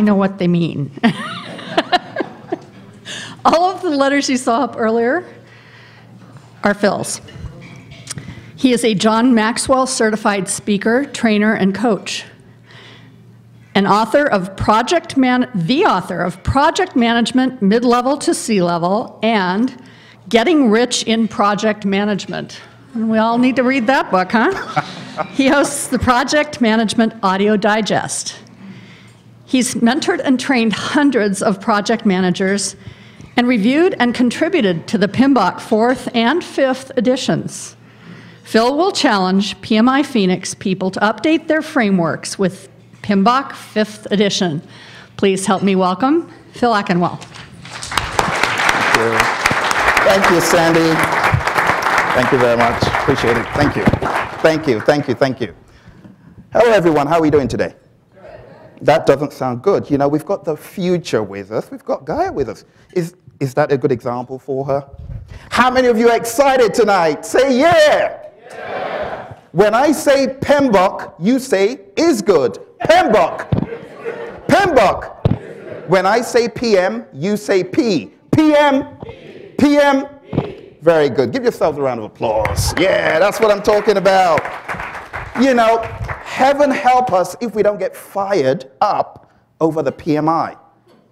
know what they mean. All of the letters you saw up earlier are Phil's. He is a John Maxwell certified speaker, trainer, and coach. The author of Project Management Mid-Level to C-Level and Getting Rich in Project Management. And we all need to read that book, huh? He hosts the Project Management Audio Digest. He's mentored and trained hundreds of project managers and reviewed and contributed to the PMBOK 4th and 5th editions. Phil will challenge PMI-Phoenix people to update their frameworks with PMBOK 5th edition. Please help me welcome Phil Ackenwell. Thank you. Thank you, Sandy. Thank you very much. Appreciate it. Thank you. Thank you, thank you, thank you. Hello, everyone. How are we doing today? That doesn't sound good. You know, we've got the future with us. We've got Gaia with us. Is that a good example for her? How many of you are excited tonight? Say yeah. Yeah. When I say PMBOK, you say is good. PMBOK. PMBOK. When I say PM, you say P. PM. PM. Very good. Give yourselves a round of applause. Yeah, that's what I'm talking about. You know, heaven help us if we don't get fired up over the PMI.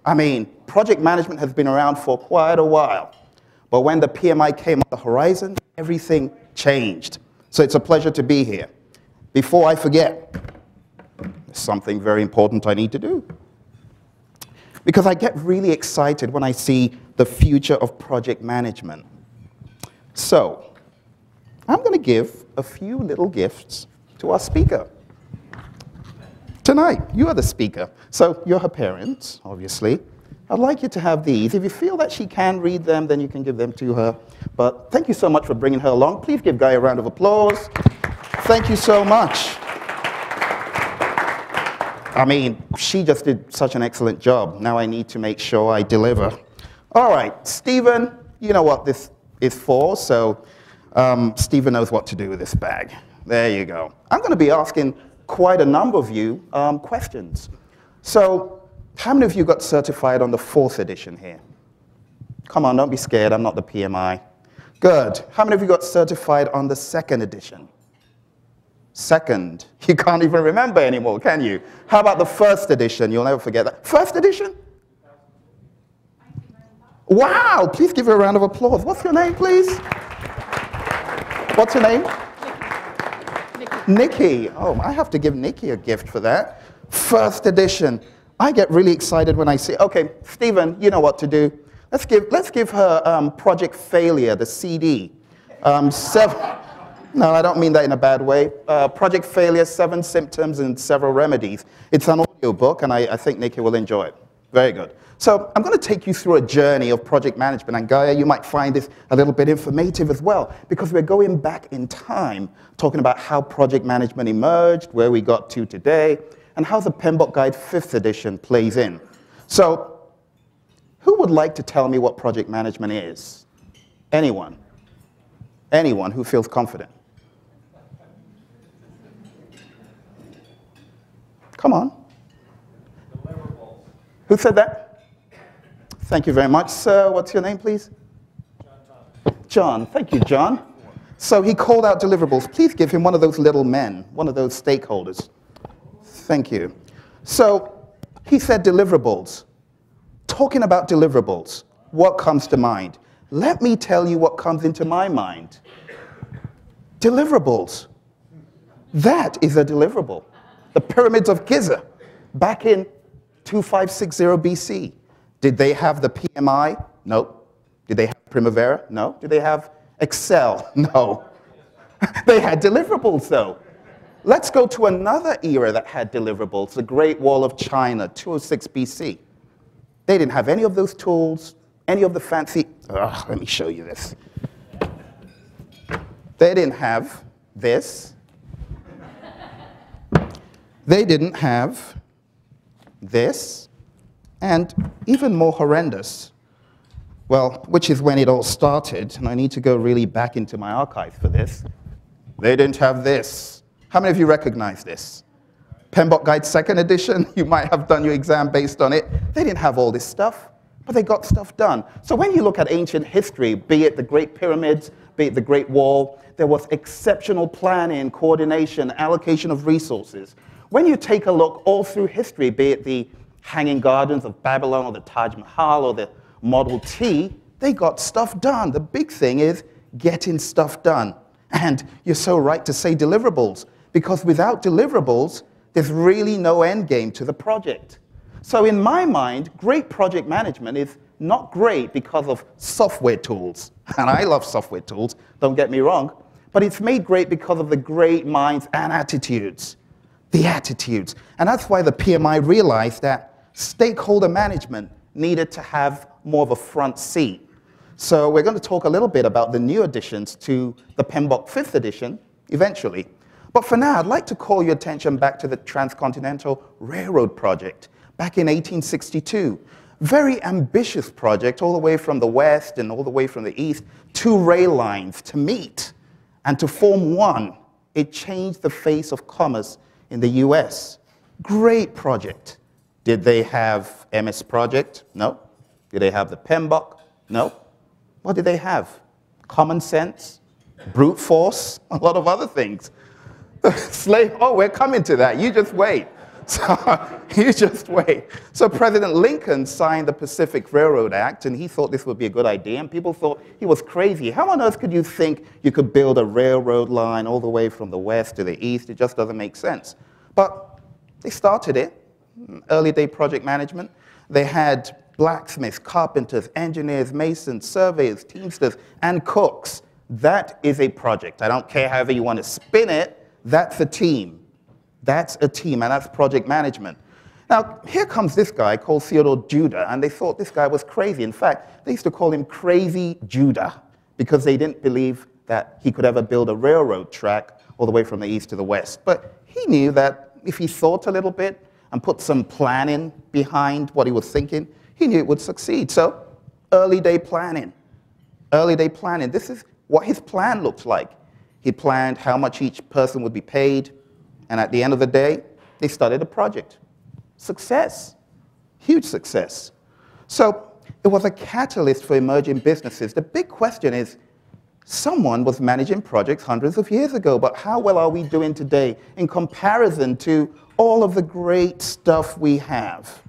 I mean, project management has been around for quite a while. But when the PMI came on the horizon, everything changed. So it's a pleasure to be here. Before I forget, there's something very important I need to do. Because I get really excited when I see the future of project management. So, I'm going to give a few little gifts to our speaker. Tonight, you are the speaker. So, you're her parents, obviously. I'd like you to have these. If you feel that she can read them, then you can give them to her. But thank you so much for bringing her along. Please give Guy a round of applause. Thank you so much. I mean, she just did such an excellent job. Now I need to make sure I deliver. All right, Stephen, you know what this is for, so Stephen knows what to do with this bag. There you go. I'm going to be asking quite a number of you questions. So, how many of you got certified on the 4th edition here? Come on, don't be scared. I'm not the PMI. Good. How many of you got certified on the 2nd edition? Second. You can't even remember anymore, can you? How about the 1st edition? You'll never forget that. 1st edition? Wow. Please give her a round of applause. What's your name, please? What's your name? Nikki. Oh, I have to give Nikki a gift for that. 1st edition. I get really excited when I see, okay, Stephen, you know what to do. Let's give her Project Failure, the CD. No, I don't mean that in a bad way. Project Failure, 7 Symptoms and Several Remedies. It's an audio book, and I think Nikki will enjoy it. Very good. So I'm going to take you through a journey of project management. And Gaia, you might find this a little bit informative as well, because we're going back in time, talking about how project management emerged, where we got to today, and how the PMBOK Guide 5th edition plays in. So who would like to tell me what project management is? Anyone? Anyone who feels confident? Come on. Deliverables. Who said that? Thank you very much. Sir, what's your name, please? John. Thank you, John. So he called out deliverables. Please give him one of those little men, one of those stakeholders. Thank you. So he said deliverables. Talking about deliverables, what comes to mind? Let me tell you what comes into my mind. Deliverables. That is a deliverable. The pyramids of Giza, back in 2560 BC. Did they have the PMI? No. Did they have Primavera? No. Did they have Excel? No. They had deliverables, though. Let's go to another era that had deliverables, the Great Wall of China, 206 BC. They didn't have any of those tools, any of the fancy... let me show you this. They didn't have this. They didn't have this. And even more horrendous, well, which is when it all started, and I need to go really back into my archives for this. They didn't have this. How many of you recognize this? PMBOK Guide 2nd edition, you might have done your exam based on it. They didn't have all this stuff, but they got stuff done. So when you look at ancient history, be it the Great Pyramids, be it the Great Wall, there was exceptional planning, coordination, allocation of resources. When you take a look all through history, be it the Hanging Gardens of Babylon or the Taj Mahal or the Model T, they got stuff done. The big thing is getting stuff done. And you're so right to say deliverables, because without deliverables, there's really no end game to the project. So in my mind, great project management is not great because of software tools. And I love software tools, don't get me wrong. But it's made great because of the great minds and attitudes. The attitudes. And that's why the PMI realized that stakeholder management needed to have more of a front seat. So we're going to talk a little bit about the new additions to the PMBOK 5th edition eventually. But for now, I'd like to call your attention back to the Transcontinental Railroad project back in 1862. Very ambitious project all the way from the west and all the way from the east, 2 rail lines to meet and to form one. It changed the face of commerce in the US. Great project. Did they have MS Project? No. Did they have the PMBOK? No. What did they have? Common sense, brute force, a lot of other things. Slave, oh, we're coming to that. You just wait. So, you just wait. So President Lincoln signed the Pacific Railroad Act, and he thought this would be a good idea, and people thought he was crazy. How on earth could you think you could build a railroad line all the way from the west to the east? It just doesn't make sense. But they started it, early day project management. They had blacksmiths, carpenters, engineers, masons, surveyors, teamsters, and cooks. That is a project. I don't care however you want to spin it, that's a team. That's a team, and that's project management. Now, here comes this guy called Theodore Judah, and they thought this guy was crazy. In fact, they used to call him Crazy Judah because they didn't believe that he could ever build a railroad track all the way from the east to the west. But he knew that if he thought a little bit and put some planning behind what he was thinking, he knew it would succeed. So, early day planning. Early day planning. This is what his plan looked like. He planned how much each person would be paid, and at the end of the day, they started a project. Success. Huge success. So it was a catalyst for emerging businesses. The big question is, someone was managing projects hundreds of years ago, but how well are we doing today in comparison to all of the great stuff we have?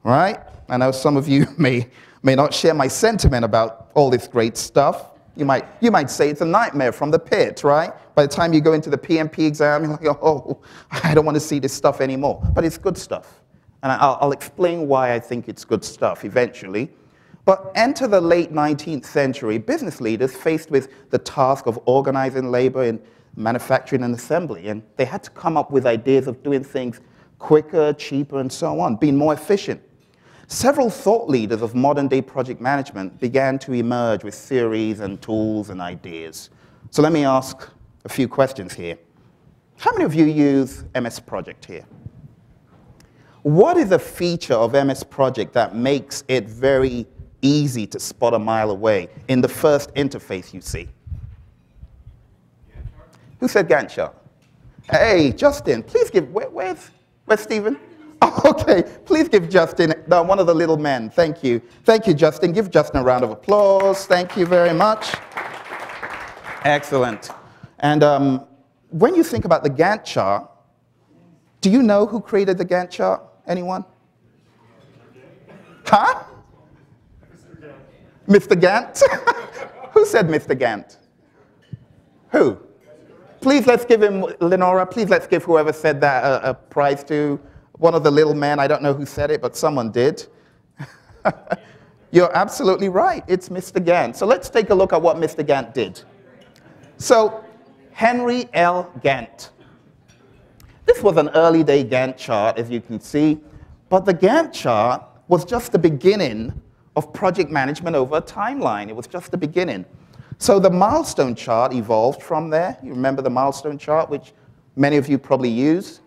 Right? I know some of you may not share my sentiment about all this great stuff. You might say it's a nightmare from the pit, right? By the time you go into the PMP exam, you're like, oh, I don't want to see this stuff anymore. But it's good stuff. And I'll explain why I think it's good stuff eventually. But enter the late 19th century, business leaders faced with the task of organizing labor in manufacturing and assembly. And they had to come up with ideas of doing things quicker, cheaper, and so on, being more efficient. Several thought leaders of modern-day project management began to emerge with theories and tools and ideas. So let me ask a few questions here. How many of you use MS Project here? What is a feature of MS Project that makes it very easy to spot a mile away in the first interface you see? Who said Gantt chart? Hey, Justin, please give, where's Stephen? Oh, okay, please give Justin, one of the little men. Thank you. Thank you, Justin. Give Justin a round of applause. Thank you very much. Excellent. And when you think about the Gantt chart, do you know who created the Gantt chart? Anyone? Huh? Mr. Gantt? Who said Mr. Gantt? Who? Please let's give him, Lenora, please let's give whoever said that a prize to. One of the little men, I don't know who said it, but someone did. You're absolutely right. It's Mr. Gantt. So let's take a look at what Mr. Gantt did. So Henry L. Gantt. This was an early day Gantt chart, as you can see, but the Gantt chart was just the beginning of project management over a timeline. It was just the beginning. So the milestone chart evolved from there. You remember the milestone chart, which many of you probably use.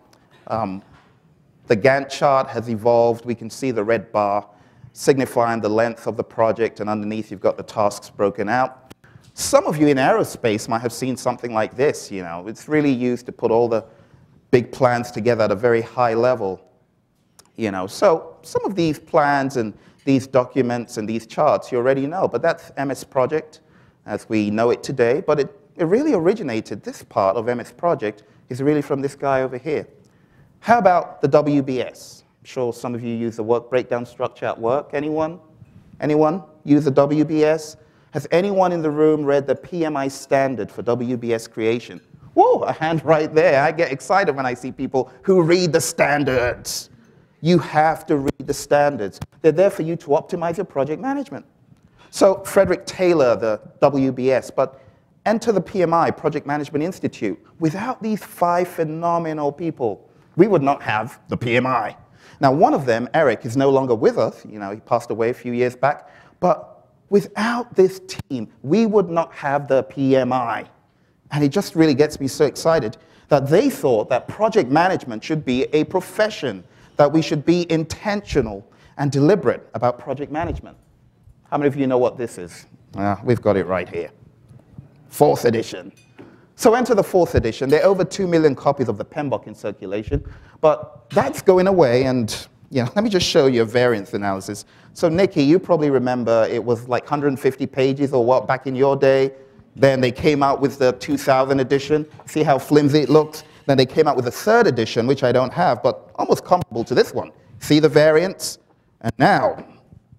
The Gantt chart has evolved. We can see the red bar signifying the length of the project, and underneath you've got the tasks broken out. Some of you in aerospace might have seen something like this. You know, it's really used to put all the big plans together at a very high level. So some of these plans and these documents and these charts you already know, but that's MS Project as we know it today. But it really originated, this part of MS Project is really from this guy over here. How about the WBS? I'm sure some of you use the work breakdown structure at work. Anyone? Anyone use the WBS? Has anyone in the room read the PMI standard for WBS creation? Whoa, a hand right there. I get excited when I see people who read the standards. You have to read the standards. They're there for you to optimize your project management. So Frederick Taylor, the WBS, but enter the PMI, Project Management Institute. Without these 5 phenomenal people, we would not have the PMI. Now, one of them, Eric, is no longer with us. He passed away a few years back. But without this team, we would not have the PMI. And it just really gets me so excited that they thought that project management should be a profession, that we should be intentional and deliberate about project management. How many of you know what this is? We've got it right here. 4th edition. So enter the 4th edition. There are over 2 million copies of the PMBOK in circulation, but that's going away, and let me just show you a variance analysis. So Nikki, you probably remember it was like 150 pages or what back in your day. Then they came out with the 2000 edition. See how flimsy it looks? Then they came out with the 3rd edition, which I don't have, but almost comparable to this one. See the variance? And now,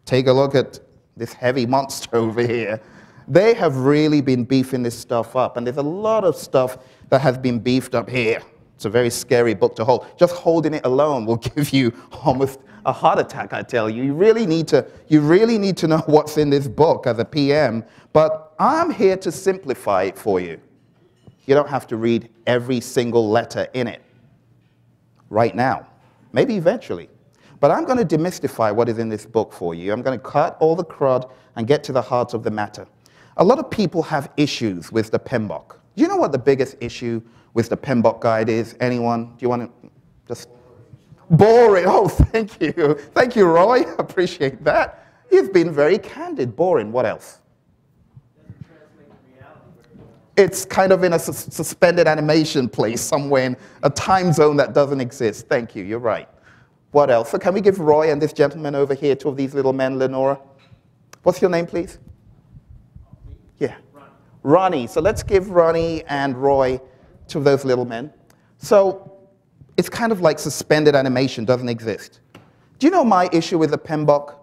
take a look at this heavy monster over here. They have really been beefing this stuff up, and there's a lot of stuff that has been beefed up here. It's a very scary book to hold. Just holding it alone will give you almost a heart attack, I tell you. You really need to know what's in this book as a PM, but I'm here to simplify it for you. You don't have to read every single letter in it right now, maybe eventually. But I'm going to demystify what is in this book for you. I'm going to cut all the crud and get to the heart of the matter. A lot of people have issues with the PMBOK. Do you know what the biggest issue with the PMBOK guide is? Anyone? Do you want to just... Boring. Oh, thank you. Thank you, Roy. Appreciate that. You've been very candid. Boring. What else? It's kind of in a suspended animation place somewhere in a time zone that doesn't exist. Thank you. You're right. What else? So can we give Roy and this gentleman over here, 2 of these little men, Lenora? What's your name, please? Yeah. Ronnie. So let's give Ronnie and Roy 2 of those little men. So it's kind of like suspended animation, doesn't exist. Do you know my issue with the PMBOK?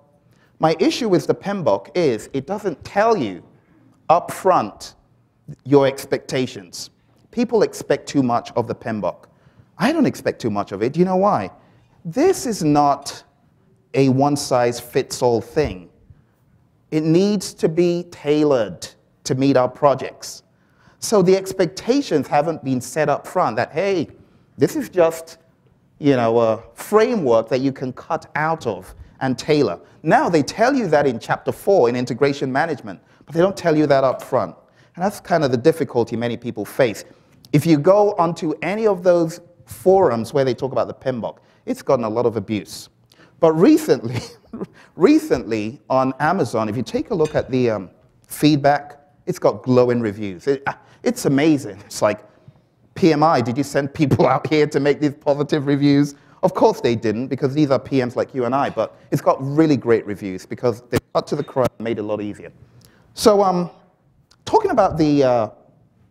My issue with the PMBOK is it doesn't tell you up front your expectations. People expect too much of the PMBOK. I don't expect too much of it. Do you know why? This is not a one-size-fits-all thing. It needs to be tailored to meet our projects. So the expectations haven't been set up front that, hey, this is just a framework that you can cut out of and tailor. Now they tell you that in Chapter 4 in integration management, but they don't tell you that up front. And that's kind of the difficulty many people face. If you go onto any of those forums where they talk about the PMBOK, it's gotten a lot of abuse. But recently on Amazon, if you take a look at the feedback, it's got glowing reviews. It's amazing. It's like, PMI, did you send people out here to make these positive reviews? Of course they didn't, because these are PMs like you and I, but it's got really great reviews because they cut to the crud and made it a lot easier. So talking about the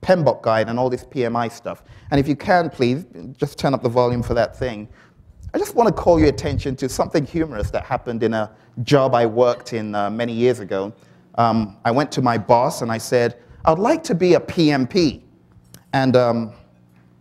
PMBOK guide and all this PMI stuff, and if you can, please, just turn up the volume for that thing. I just want to call your attention to something humorous that happened in a job I worked in many years ago. I went to my boss and I said, I'd like to be a PMP. And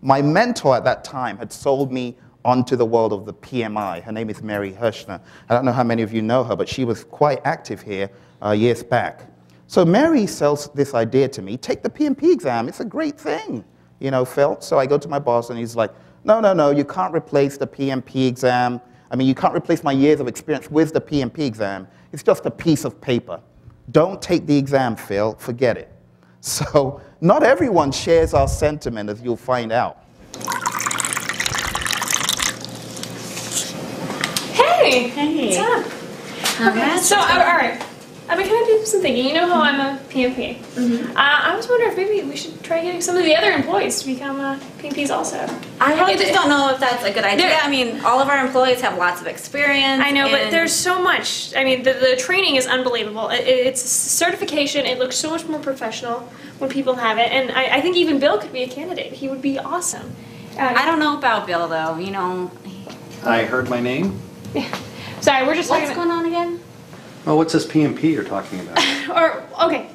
my mentor at that time had sold me onto the world of the PMI. Her name is Mary Hirschner. I don't know how many of you know her, but she was quite active here years back. So Mary sells this idea to me, take the PMP exam, it's a great thing, Phil. So I go to my boss and he's like, no, you can't replace the PMP exam. I mean, you can't replace my years of experience with the PMP exam. It's just a piece of paper. Don't take the exam, Phil, forget it. So not everyone shares our sentiment, as you'll find out. Hey! Hey. What's up? Okay. So, all right. I've been kind of doing some thinking. You know how I'm a PMP. I was wondering if maybe we should try getting some of the other employees to become PMPs also. I really just don't know if that's a good idea. I mean, all of our employees have lots of experience. I know, but there's so much. I mean, the training is unbelievable. It's a certification. It looks so much more professional when people have it. And I think even Bill could be a candidate. He would be awesome. I don't know about Bill, though. You know. I heard my name. Sorry, we're just What's talking going on again? Well, what's this PMP you're talking about? Okay,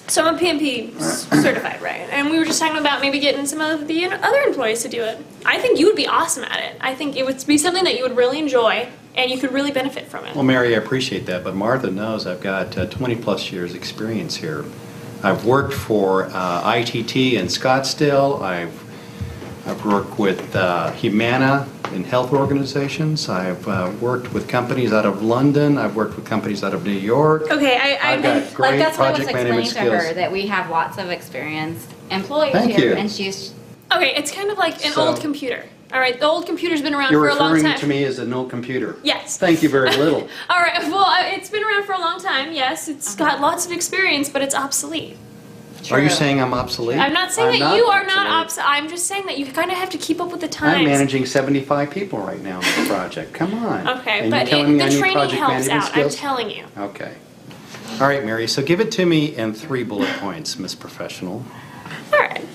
so I'm PMP certified, right? And we were just talking about maybe getting some of the other employees to do it. I think you would be awesome at it. I think it would be something that you would really enjoy, and you could really benefit from it. Well, Mary, I appreciate that, but Martha knows I've got 20-plus years experience here. I've worked for ITTO in Scottsdale. I've worked with Humana in health organizations. I've worked with companies out of London. I've worked with companies out of New York. Okay, I've got great that's what I was project management explaining to skills. her, that we have lots of experienced employees Thank here, you. and she's. Okay, it's kind of like an So- old computer. All right, the old computer's been around You're for a long referring time. to me as an old computer. Yes. Thank you very little. All right, well, it's been around for a long time, yes. It's got lots of experience, but it's obsolete. Are you saying I'm obsolete? I'm not saying I'm that you are not obsolete. obsolete. I'm just saying that you kind of have to keep up with the times. I'm managing 75 people right now in this project. Come on. Okay, And but you're telling me I the need training project helps management out, I'm skills? telling you. Okay. All right, Mary, so give it to me in 3 bullet points, Miss Professional. All right.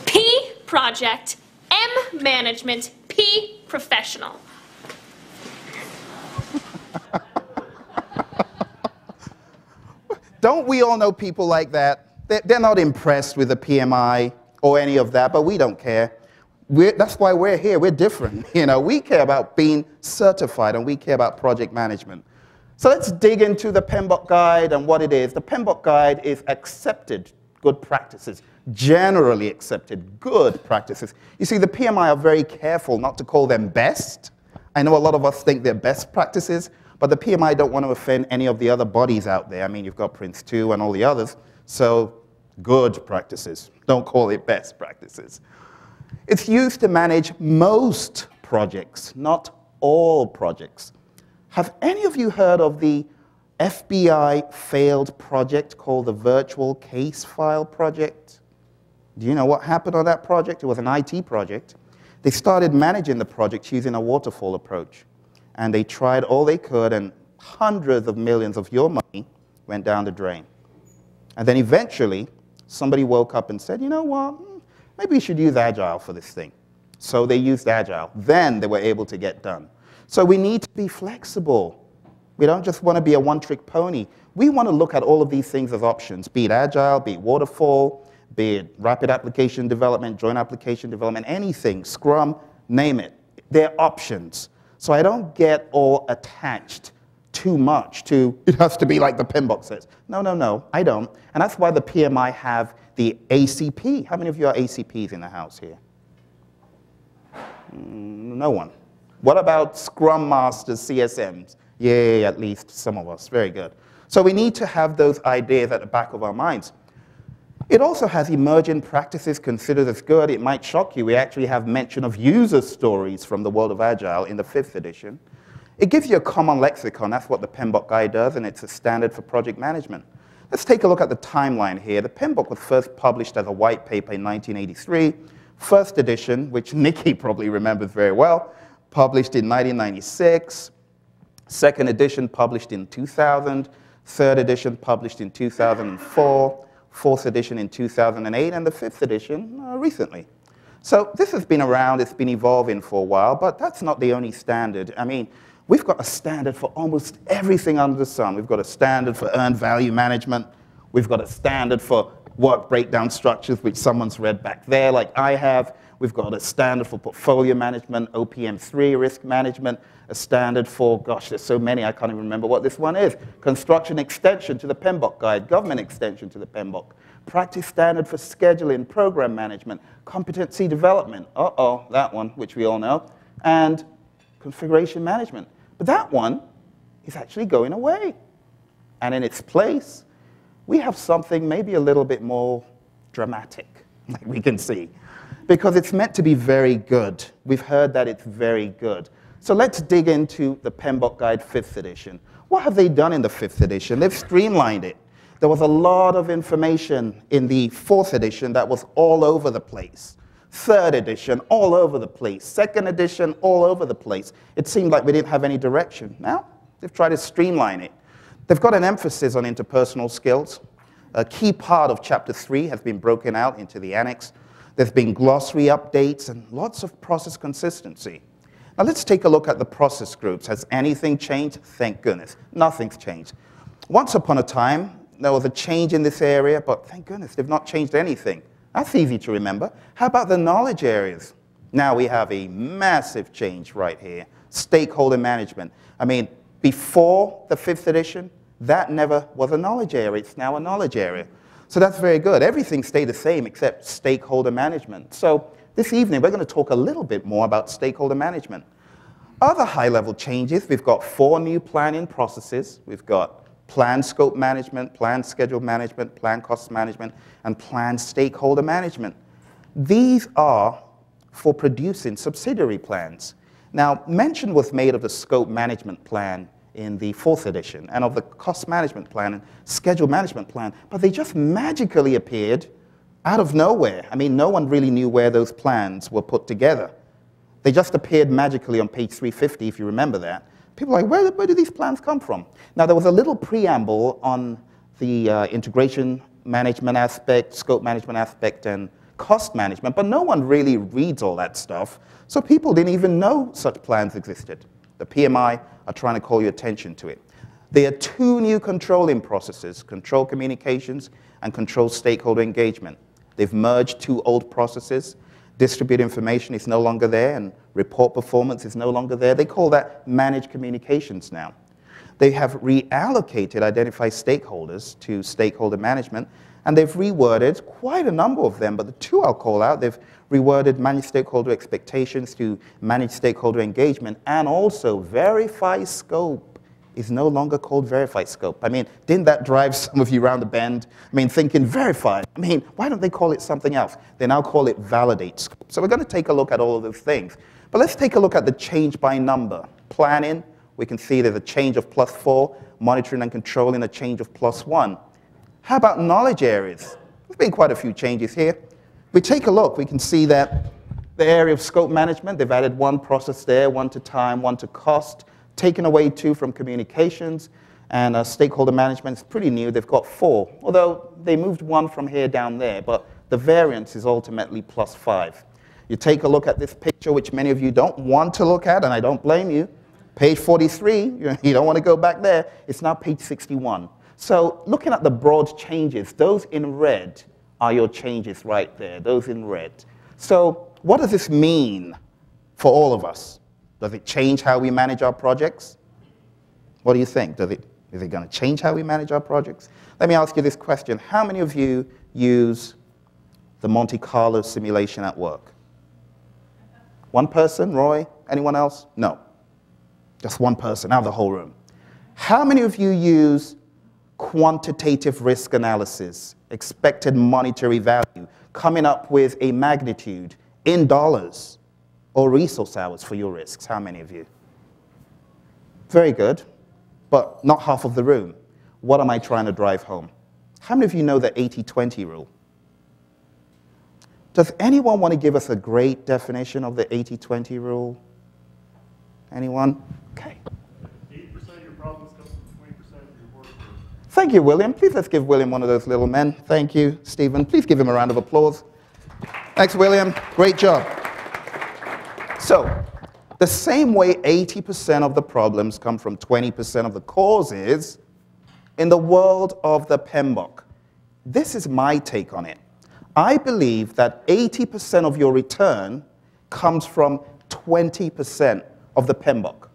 P, project. M, management. P, professional. Don't we all know people like that? They're not impressed with the PMI or any of that, but we don't care. That's why we're here. We're different. You know, we care about being certified, and we care about project management. So let's dig into the PMBOK guide and what it is. The PMBOK guide is accepted good practices, generally accepted good practices. You see, the PMI are very careful not to call them best. I know a lot of us think they're best practices, but the PMI don't want to offend any of the other bodies out there. I mean, you've got Prince 2 and all the others, so good practices. Don't call it best practices. It's used to manage most projects, not all projects. Have any of you heard of the FBI failed project called the Virtual Case File Project? Do you know what happened on that project? It was an IT project. They started managing the project using a waterfall approach. And they tried all they could, and hundreds of millions of your money went down the drain. And then eventually, somebody woke up and said, you know what, maybe we should use Agile for this thing. So they used Agile. Then they were able to get done. So we need to be flexible. We don't just want to be a one-trick pony. We want to look at all of these things as options, be it Agile, be it waterfall, be it rapid application development, joint application development, anything, Scrum, name it. They're options. So I don't get all attached too much to, it has to be like the PMBOK says. No, I don't. And that's why the PMI have the ACP. How many of you are ACPs in the house here? No one. What about Scrum Masters, CSMs? Yay, at least some of us. Very good. So we need to have those ideas at the back of our minds. It also has emerging practices considered as good. It might shock you. We actually have mention of user stories from the world of Agile in the 5th edition. It gives you a common lexicon. That's what the PMBOK guide does, and it's a standard for project management. Let's take a look at the timeline here. The PMBOK was first published as a white paper in 1983. 1st edition, which Nikki probably remembers very well, published in 1996. 2nd edition published in 2000. 3rd edition published in 2004. 4th edition in 2008, and the 5th edition recently. So this has been around, it's been evolving for a while, but that's not the only standard. I mean, we've got a standard for almost everything under the sun. We've got a standard for earned value management. We've got a standard for work breakdown structures, which someone's read back there, like I have. We've got a standard for portfolio management, OPM3 risk management, a standard for, gosh, there's so many, I can't even remember what this one is. Construction extension to the PMBOK guide, government extension to the PMBOK, practice standard for scheduling, program management, competency development, that one, which we all know, and configuration management. But that one is actually going away. And in its place, we have something maybe a little bit more dramatic, like we can see, because it's meant to be very good. We've heard that it's very good. So let's dig into the PMBOK Guide 5th edition. What have they done in the 5th edition? They've streamlined it. There was a lot of information in the 4th edition that was all over the place. 3rd edition, all over the place. 2nd edition, all over the place. It seemed like we didn't have any direction. Now, they've tried to streamline it. They've got an emphasis on interpersonal skills. A key part of Chapter 3 has been broken out into the annex. There's been glossary updates and lots of process consistency. Now let's take a look at the process groups. Has anything changed? Thank goodness. Nothing's changed. Once upon a time, there was a change in this area, but thank goodness they've not changed anything. That's easy to remember. How about the knowledge areas? Now we have a massive change right here. Stakeholder management. I mean, before the 5th edition, that never was a knowledge area. It's now a knowledge area. So that's very good. Everything stayed the same except stakeholder management. So this evening, we're going to talk a little bit more about stakeholder management. Other high-level changes, we've got 4 new planning processes. We've got plan scope management, plan schedule management, plan cost management, and plan stakeholder management. These are for producing subsidiary plans. Now, mention was made of the scope management plan in the 4th edition and of the cost management plan and schedule management plan, but they just magically appeared out of nowhere. I mean, no one really knew where those plans were put together. They just appeared magically on page 350, if you remember that. People are like, where do these plans come from? Now, there was a little preamble on the integration management aspect, scope management aspect, and cost management, but no one really reads all that stuff, so people didn't even know such plans existed. The PMI are trying to call your attention to it. There are 2 new controlling processes, control communications and control stakeholder engagement. They've merged 2 old processes. Distribute information is no longer there, and report performance is no longer there. They call that managed communications now. They have reallocated identified stakeholders to stakeholder management, and they've reworded quite a number of them, but the 2 I'll call out, they've reworded managed stakeholder expectations to managed stakeholder engagement, and also verify scope is no longer called verified scope. I mean, didn't that drive some of you around the bend? I mean, thinking verified. I mean, why don't they call it something else? They now call it validate scope. So we're going to take a look at all of those things. But let's take a look at the change by number. Planning, we can see there's a change of +4. Monitoring and controlling, a change of +1. How about knowledge areas? There's been quite a few changes here. We take a look, we can see that the area of scope management, they've added 1 process there, 1 to time, 1 to cost, taken away 2 from communications, and stakeholder management is pretty new. They've got 4, although they moved 1 from here down there, but the variance is ultimately +5. You take a look at this picture, which many of you don't want to look at, and I don't blame you. Page 43, you don't want to go back there. It's now page 61. So looking at the broad changes, those in red are your changes right there, those in red. So what does this mean for all of us? Does it change how we manage our projects? What do you think? Is it going to change how we manage our projects? Let me ask you this question. How many of you use the Monte Carlo simulation at work? 1 person? Roy? Anyone else? No. Just 1 person out of the whole room. How many of you use quantitative risk analysis, expected monetary value, coming up with a magnitude in dollars or resource hours for your risks? How many of you? Very good, but not half of the room. What am I trying to drive home? How many of you know the 80-20 rule? Does anyone want to give us a great definition of the 80-20 rule? Anyone? Okay. 80% of your problems come from 20% of your work. Thank you, William. Please let's give William one of those little men. Thank you, Stephen. Please give him a round of applause. Thanks, William. Great job. So, the same way 80% of the problems come from 20% of the causes, in the world of the PMBOK, this is my take on it. I believe that 80% of your return comes from 20% of the PMBOK.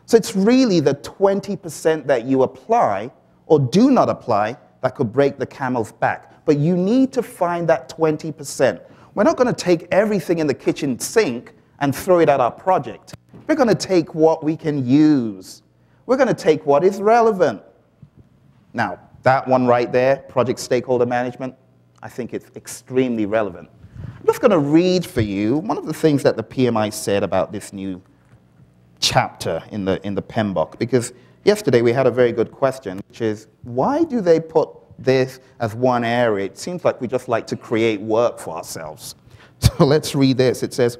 So it's really the 20% that you apply or do not apply that could break the camel's back. But you need to find that 20%. We're not going to take everything in the kitchen sink and throw it at our project. We're going to take what we can use. We're going to take what is relevant. Now, that one right there, project stakeholder management, I think it's extremely relevant. I'm just going to read for you one of the things that the PMI said about this new chapter in the PMBOK, because yesterday we had a very good question, which is, why do they put this as one area? It seems like we just like to create work for ourselves. So let's read this. It says,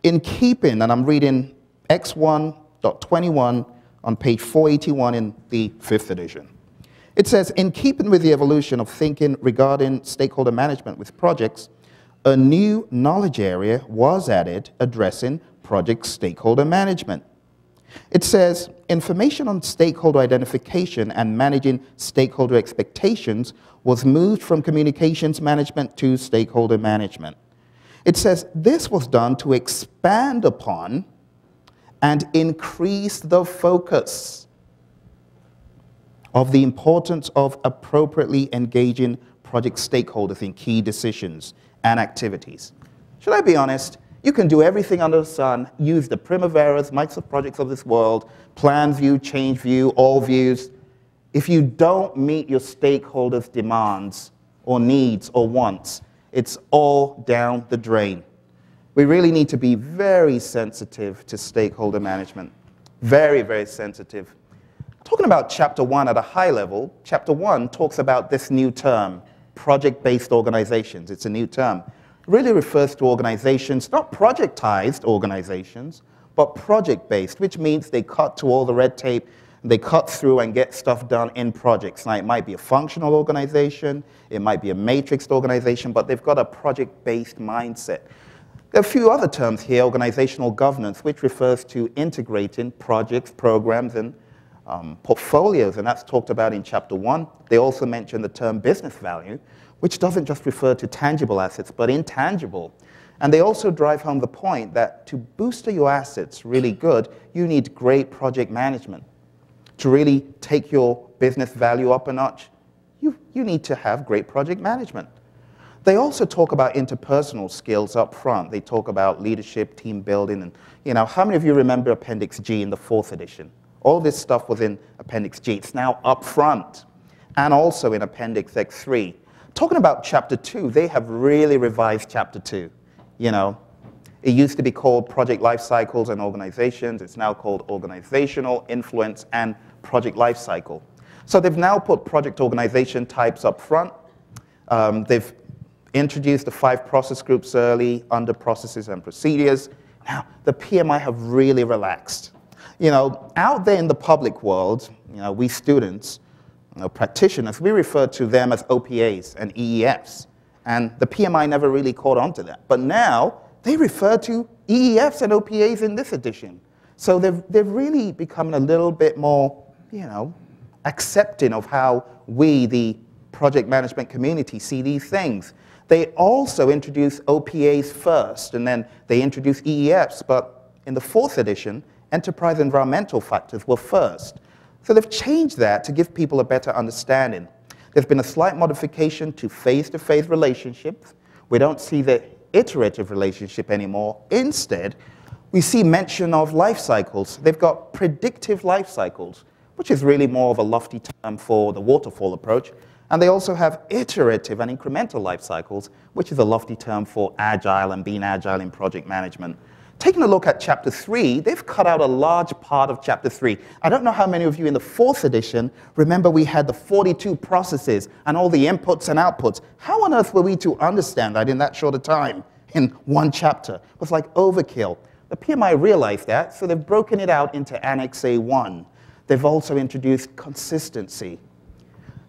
in keeping, and I'm reading X1.21 on page 481 in the 5th edition. It says, in keeping with the evolution of thinking regarding stakeholder management with projects, a new knowledge area was added addressing project stakeholder management. It says, information on stakeholder identification and managing stakeholder expectations was moved from communications management to stakeholder management. It says, this was done to expand upon and increase the focus of the importance of appropriately engaging project stakeholders in key decisions and activities. Should I be honest? You can do everything under the sun, use the Primaveras, Microsoft projects of this world, plan view, change view, all views. If you don't meet your stakeholders' demands or needs or wants, it's all down the drain. We really need to be very sensitive to stakeholder management. Very, very sensitive. Talking about Chapter 1 at a high level, Chapter 1 talks about this new term, project-based organizations. It's a new term. It really refers to organizations, not projectized organizations, but project-based, which means they cut to all the red tape, they cut through and get stuff done in projects. Now, it might be a functional organization, it might be a matrixed organization, but they've got a project-based mindset. There are a few other terms here, organizational governance, which refers to integrating projects, programs, and portfolios, and that's talked about in Chapter 1. They also mention the term business value, which doesn't just refer to tangible assets, but intangible. And they also drive home the point that to boost your assets really good, you need great project management. To really take your business value up a notch, you need to have great project management. They also talk about interpersonal skills up front. They talk about leadership, team building, and how many of you remember Appendix G in the 4th edition? All this stuff was in Appendix G. It's now up front, and also in Appendix X3. Talking about Chapter 2, they have really revised Chapter 2. It used to be called Project Life Cycles and Organizations. It's now called Organizational Influence and Project Life Cycle. So they've now put project organization types up front. They've introduced the 5 process groups early, under processes and procedures. Now, the PMI have really relaxed. Out there in the public world, we students, practitioners, we refer to them as OPAs and EEFs. And the PMI never really caught on to that. But now, they refer to EEFs and OPAs in this edition. So they've really become a little bit more, accepting of how we, the project management community, see these things. They also introduce OPAs first, and then they introduce EEFs. But in the 4th edition, enterprise environmental factors were first. So they've changed that to give people a better understanding. There's been a slight modification to face-to-face relationships. We don't see the iterative relationship anymore. Instead, we see mention of life cycles. They've got predictive life cycles, which is really more of a lofty term for the waterfall approach. And they also have iterative and incremental life cycles, which is a lofty term for agile and being agile in project management. Taking a look at Chapter 3, they've cut out a large part of Chapter 3. I don't know how many of you in the 4th edition remember we had the 42 processes and all the inputs and outputs. How on earth were we to understand that in that short a time in one chapter? It was like overkill. The PMI realized that, so they've broken it out into Annex A1. They've also introduced consistency.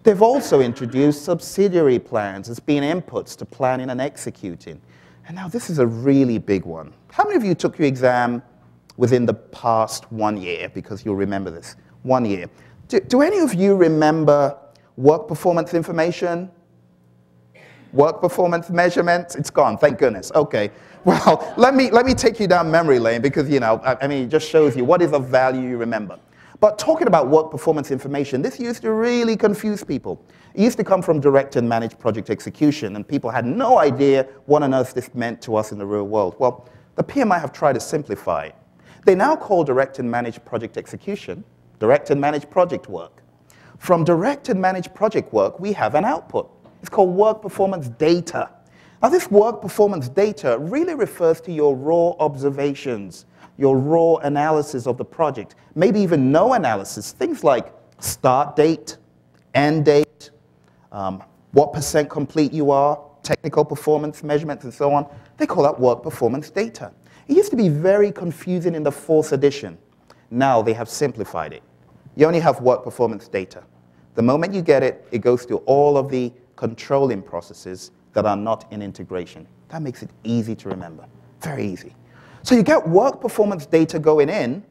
They've also introduced subsidiary plans as being inputs to planning and executing. And now this is a really big one. How many of you took your exam within the past 1 year? Because you'll remember this, 1 year. Do any of you remember work performance information? Work performance measurements? It's gone, thank goodness. Okay. Well, let me take you down memory lane because, it just shows you what is of value you remember. But talking about work performance information, this used to really confuse people. It used to come from direct and managed project execution, and people had no idea what on earth this meant to us in the real world. Well, the PMI have tried to simplify it. They now call direct and managed project execution direct and managed project work. From direct and managed project work, we have an output. It's called work performance data. Now, this work performance data really refers to your raw observations, your raw analysis of the project, maybe even no analysis, things like start date, end date, what % complete you are, technical performance measurements, and so on. They call that work performance data. It used to be very confusing in the 4th edition. Now they have simplified it. You only have work performance data. The moment you get it, it goes through all of the controlling processes that are not in integration. That makes it easy to remember, very easy. So you get work performance data going in,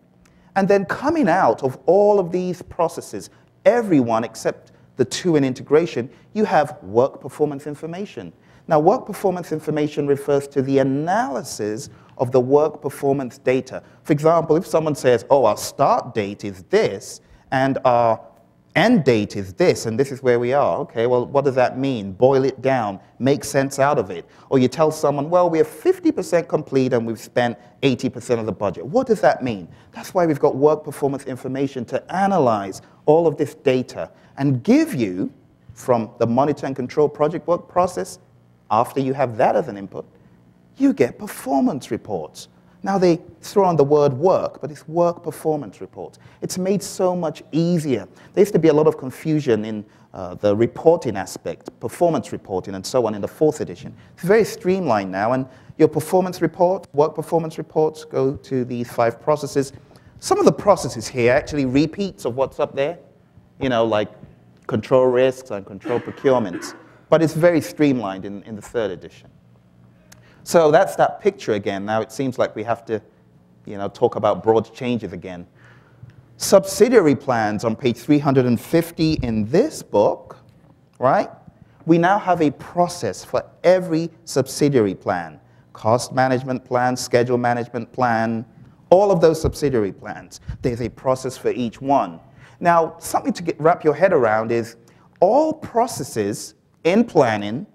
and then coming out of all of these processes, everyone except the 2 in integration, you have work performance information. Now, work performance information refers to the analysis of the work performance data. For example, if someone says, oh, our start date is this, and our end date is this, and this is where we are. Okay, well, what does that mean? Boil it down, make sense out of it. Or you tell someone, well, we are 50% complete and we've spent 80% of the budget. What does that mean? That's why we've got work performance information to analyze all of this data and give you, from the monitor and control project work process, after you have that as an input, you get performance reports. Now, they throw on the word work, but it's work performance reports. It's made so much easier. There used to be a lot of confusion in the reporting aspect, performance reporting, and so on in the 4th edition. It's very streamlined now, and your performance report, work performance reports, go to these 5 processes. Some of the processes here are actually repeats of what's up there, you know, like control risks and control procurements. But it's very streamlined in the 3rd edition. So that's that picture again. Now it seems like we have to, you know, talk about broad changes again. Subsidiary plans on page 350 in this book, right? We now have a process for every subsidiary plan. Cost management plan, schedule management plan, all of those subsidiary plans. There's a process for each one. Now, something to wrap your head around is all processes in planning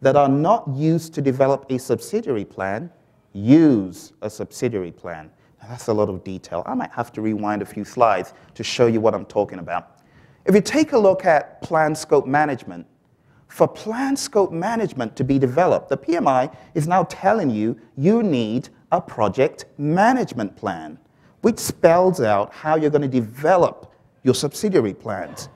that are not used to develop a subsidiary plan use a subsidiary plan. Now, that's a lot of detail. I might have to rewind a few slides to show you what I'm talking about. If you take a look at plan scope management, for plan scope management to be developed, the PMI is now telling you you need a project management plan, which spells out how you're going to develop your subsidiary plans.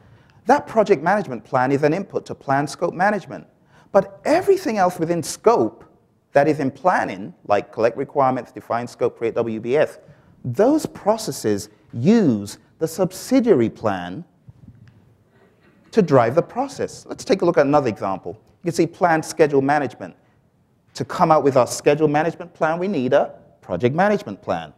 That project management plan is an input to plan scope management. But everything else within scope that is in planning, like collect requirements, define scope, create WBS, those processes use the subsidiary plan to drive the process. Let's take a look at another example. You can see plan schedule management. To come out with our schedule management plan, we need a project management plan.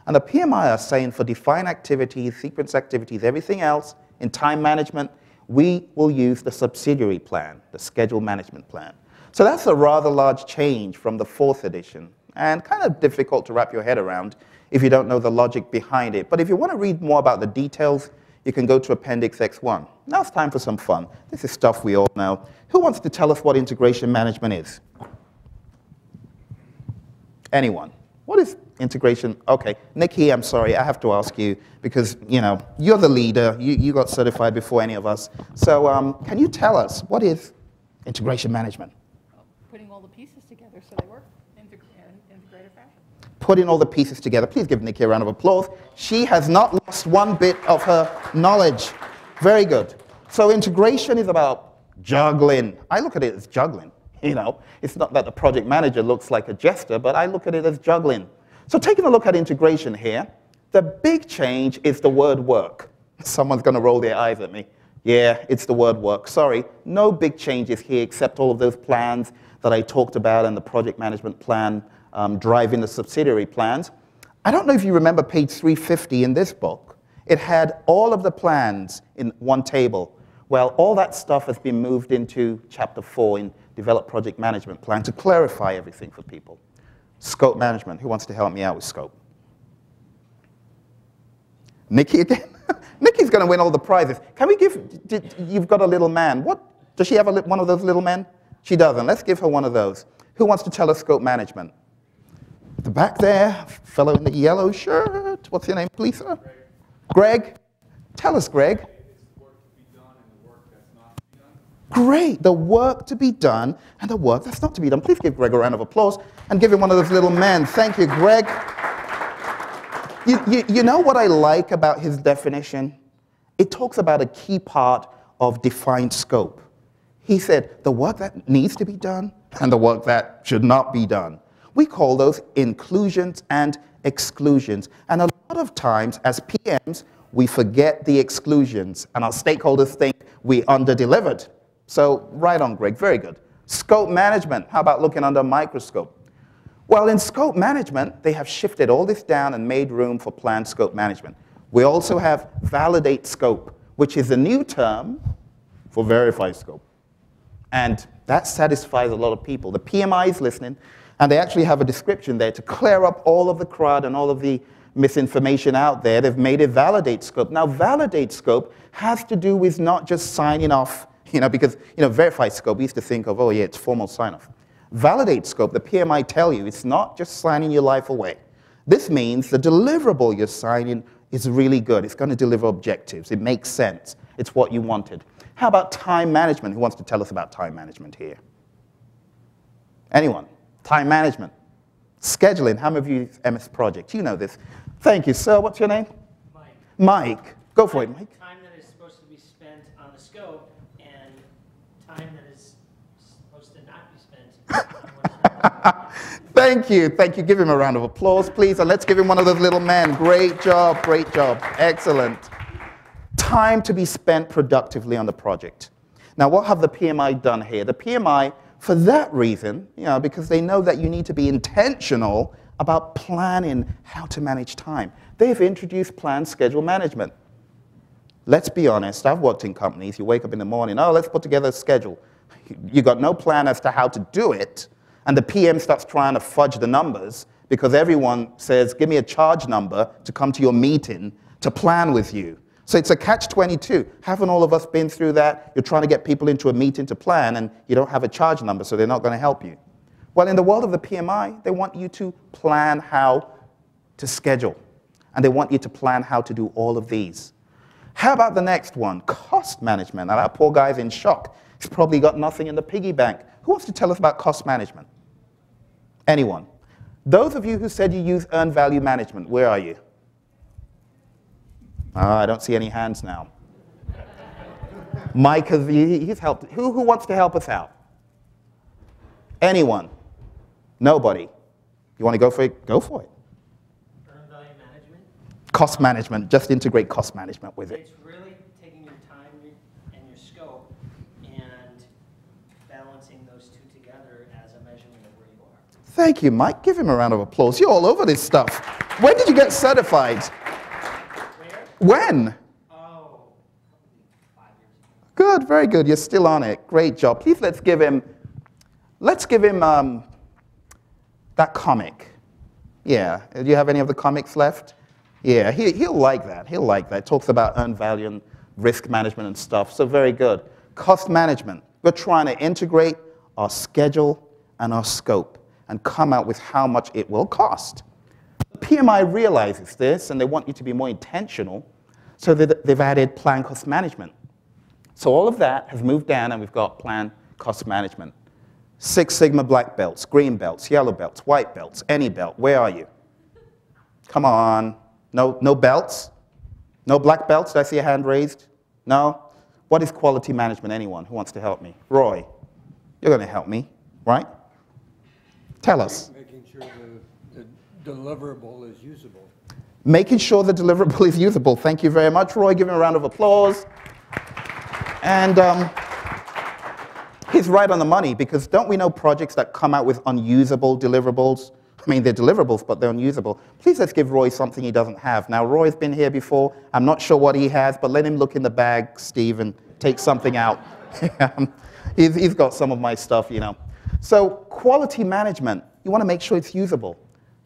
And the PMI are saying for define activities, sequence activities, everything else in time management, we will use the subsidiary plan, the schedule management plan. So that's a rather large change from the 4th edition, and kind of difficult to wrap your head around if you don't know the logic behind it. But if you want to read more about the details, you can go to Appendix X1. Now it's time for some fun. This is stuff we all know. Who wants to tell us what integration management is? Anyone? What is integration? Okay, Nikki, I'm sorry, I have to ask you because, you know, you're the leader. You got certified before any of us. So can you tell us what is integration management? Putting all the pieces together so they work in integrated fashion. Putting all the pieces together. Please give Nikki a round of applause. She has not lost one bit of her knowledge. Very good. So integration is about juggling. I look at it as juggling. You know, it's not that the project manager looks like a jester, but I look at it as juggling. So taking a look at integration here, the big change is the word work. Someone's going to roll their eyes at me. Yeah, it's the word work. Sorry, no big changes here except all of those plans that I talked about and the project management plan driving the subsidiary plans. I don't know if you remember page 350 in this book. It had all of the plans in one table. Well, all that stuff has been moved into chapter 4 in Develop Project Management Plan to clarify everything for people. Scope management. Who wants to help me out with scope? Nikki again? Nikki's going to win all the prizes. Can we give, you've got a little man. What, does she have one of those little men? She doesn't. Let's give her one of those. Who wants to tell us scope management? At the back there, fellow in the yellow shirt. What's your name, please, sir? Greg? Tell us, Greg. Great, the work to be done and the work that's not to be done. Please give Greg a round of applause and give him one of those little men. Thank you, Greg. You know what I like about his definition? It talks about a key part of defined scope. He said the work that needs to be done and the work that should not be done. We call those inclusions and exclusions. And a lot of times, as PMs, we forget the exclusions, and our stakeholders think we underdelivered. So, right on, Greg, very good. Scope management, how about looking under a microscope? Well, in scope management, they have shifted all this down and made room for planned scope management. We also have validate scope, which is a new term for verified scope. And that satisfies a lot of people. The PMI is listening, and they actually have a description there to clear up all of the crud and all of the misinformation out there. They've made it validate scope. Now, validate scope has to do with not just signing off, because, verified scope, we used to think of, oh yeah, it's formal sign-off. Validate scope, the PMI tell you, it's not just signing your life away. This means the deliverable you're signing is really good. It's going to deliver objectives. It makes sense. It's what you wanted. How about time management? Who wants to tell us about time management here? Anyone? Time management. Scheduling. How many of you use MS Project? You know this. Thank you, sir. What's your name? Mike. Mike. Go for it, Mike. Time that is supposed to be spent on the scope and time that is supposed to not be spent on what's not. Thank you. Thank you. Give him a round of applause, please. And let's give him one of those little men. Great job. Great job. Excellent. Time to be spent productively on the project. Now, what have the PMI done here? The PMI, for that reason, because they know that you need to be intentional about planning how to manage time, they've introduced planned schedule management. Let's be honest, I've worked in companies, you wake up in the morning, oh, let's put together a schedule. You got no plan as to how to do it, and the PM starts trying to fudge the numbers because everyone says, give me a charge number to come to your meeting to plan with you. So it's a catch-22. Haven't all of us been through that? You're trying to get people into a meeting to plan, and you don't have a charge number, so they're not going to help you. Well, in the world of the PMI, they want you to plan how to schedule, and they want you to plan how to do all of these. How about the next one? Cost management. Now, that poor guy's in shock. He's probably got nothing in the piggy bank. Who wants to tell us about cost management? Anyone? Those of you who said you use earned value management, where are you? I don't see any hands now. Mike, he's helped. Who wants to help us out? Anyone? Nobody. You want to go for it? Go for it. Earned value management? Cost management. Just integrate cost management with it. It's really taking your time and your scope and balancing those two together as a measurement of where you are. Thank you, Mike. Give him a round of applause. You're all over this stuff. When did you get certified? When? Oh, 5 years ago. Good, very good. You're still on it. Great job. Please let's give him that comic. Yeah. Do you have any of the comics left? Yeah, he'll like that. He'll like that. It talks about earned value and risk management and stuff. So very good. Cost management. We're trying to integrate our schedule and our scope and come out with how much it will cost. The PMI realizes this, and they want you to be more intentional, so they've added plan cost management. So all of that has moved down, and we've got plan cost management. Six Sigma black belts, green belts, yellow belts, white belts, any belt. Where are you? Come on. No belts? No black belts? Did I see a hand raised? No? What is quality management? Anyone who wants to help me? Roy, you're going to help me, right? Tell us. Making sure the deliverable is usable. Making sure the deliverable is usable. Thank you very much, Roy. Give him a round of applause. And he's right on the money, because don't we know projects that come out with unusable deliverables? I mean, they're deliverables, but they're unusable. Please let's give Roy something he doesn't have. Now, Roy's been here before. I'm not sure what he has, but let him look in the bag, Steve, and take something out. He's got some of my stuff, So quality management, you want to make sure it's usable.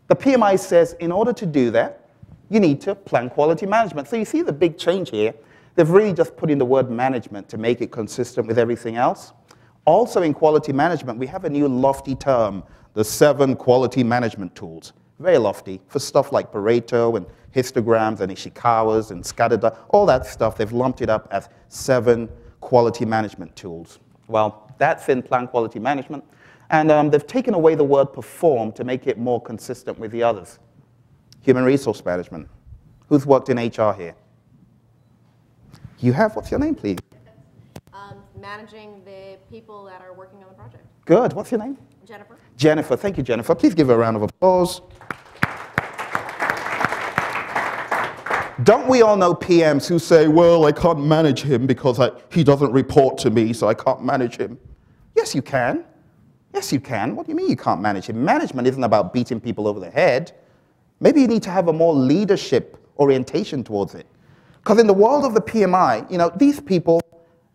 The PMI says in order to do that, you need to plan quality management. So you see the big change here. They've really just put in the word management to make it consistent with everything else. Also in quality management, we have a new lofty term, the 7 quality management tools. Very lofty for stuff like Pareto and histograms and Ishikawa's and Scatterda, all that stuff. They've lumped it up as 7 quality management tools. Well, that's in plan quality management. And they've taken away the word perform to make it more consistent with the others. Human resource management. Who's worked in HR here? You have? What's your name, please? Managing the people that are working on the project. Good. What's your name? Jennifer. Jennifer. Thank you, Jennifer. Please give her a round of applause. Don't we all know PMs who say, well, I can't manage him because he doesn't report to me, so I can't manage him? Yes, you can. Yes, you can. What do you mean you can't manage him? Management isn't about beating people over the head. Maybe you need to have a more leadership orientation towards it. Because in the world of the PMI, you know, these people,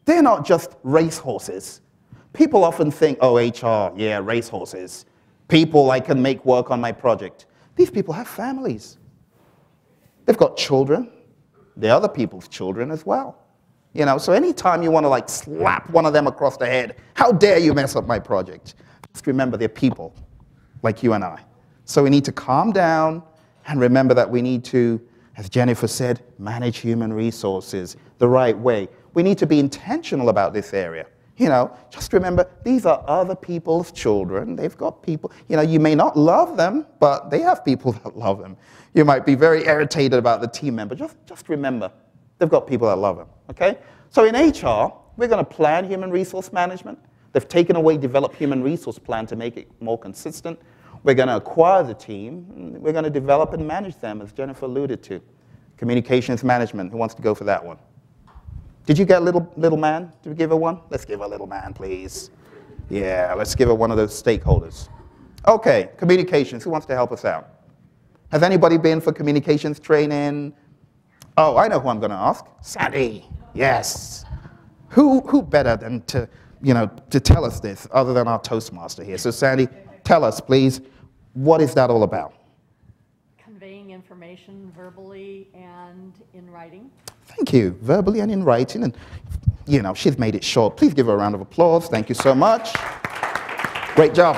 they're not just racehorses. People often think, oh, HR, yeah, racehorses. People I can make work on my project. These people have families. They've got children. They're other people's children as well. You know, so anytime you want to like slap one of them across the head, how dare you mess up my project? Just remember they're people like you and I. So we need to calm down and remember that we need to, as Jennifer said, manage human resources the right way. We need to be intentional about this area. You know, just remember, these are other people's children. They've got people, you know, you may not love them, but they have people that love them. You might be very irritated about the team member. Just remember, they've got people that love them, okay? So in HR, we're going to plan human resource management. They've taken away develop human resource plan to make it more consistent. We're going to acquire the team. We're going to develop and manage them, as Jennifer alluded to. Communications management, who wants to go for that one? Did you get little man? Did we give her one? Let's give her little man, please. Yeah, let's give her one of those stakeholders. Okay, communications, who wants to help us out? Has anybody been for communications training? Oh, I know who I'm going to ask. Sandy, yes. Who better than to, you know, to tell us this other than our Toastmaster here? So Sandy, tell us, please, what is that all about? Conveying information verbally and in writing. Thank you, verbally and in writing, and you know, she's made it short. Please give her a round of applause. Thank you so much. Great job.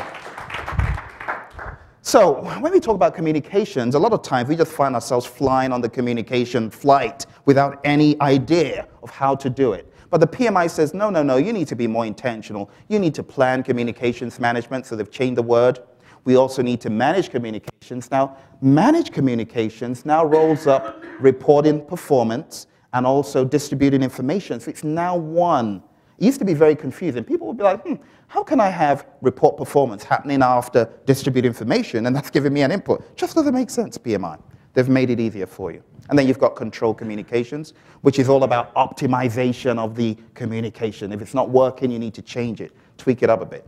So when we talk about communications, a lot of times we just find ourselves flying on the communication flight without any idea of how to do it. But the PMI says, no, no, no, you need to be more intentional. You need to plan communications management, so they've changed the word. We also need to manage communications. Now, manage communications now rolls up reporting performance and also distributing information. So it's now one. It used to be very confusing. People would be like, how can I have report performance happening after distribute information, and that's giving me an input? Just doesn't make sense, PMI. They've made it easier for you. And then you've got control communications, which is all about optimization of the communication. If it's not working, you need to change it, tweak it up a bit.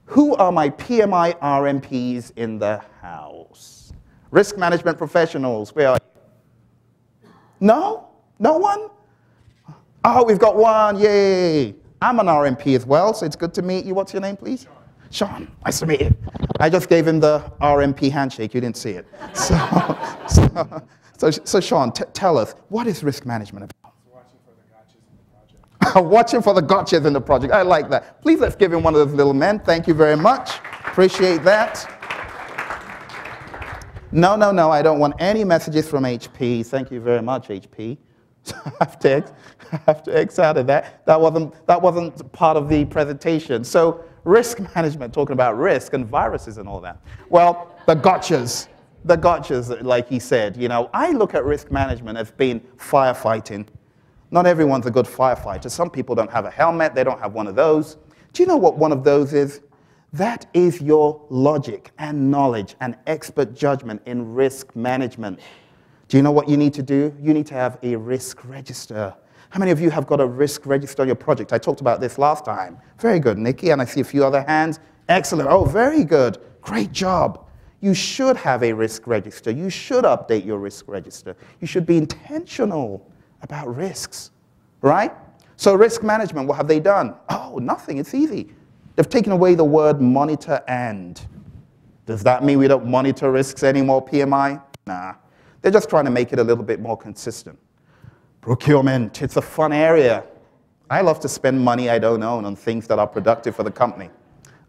Who are my PMI RMPs in the house? Risk management professionals, where are you? No? No one? Oh, we've got one, yay. I'm an RMP as well, so it's good to meet you. What's your name, please? Sean, nice to meet you. I just gave him the RMP handshake, you didn't see it. So Sean, tell us, what is risk management about? Watching for the gotchas in the project. Watching for the gotchas in the project, I like that. Please let's give him one of those little men. Thank you very much, appreciate that. No, no, no, I don't want any messages from HP. Thank you very much, HP. I have to X out of that. That wasn't part of the presentation. So risk management, talking about risk and viruses and all that. Well, the gotchas, like he said, you know, I look at risk management as being firefighting. Not everyone's a good firefighter. Some people don't have a helmet, they don't have one of those. Do you know what one of those is? That is your logic and knowledge and expert judgment in risk management. Do you know what you need to do? You need to have a risk register. How many of you have got a risk register on your project? I talked about this last time. Very good, Nikki, and I see a few other hands. Excellent. Oh, very good. Great job. You should have a risk register. You should update your risk register. You should be intentional about risks, right? So risk management, what have they done? Oh, nothing. It's easy. They've taken away the word monitor and. Does that mean we don't monitor risks anymore, PMI? Nah. They're just trying to make it a little bit more consistent. Procurement, it's a fun area. I love to spend money I don't own on things that are productive for the company.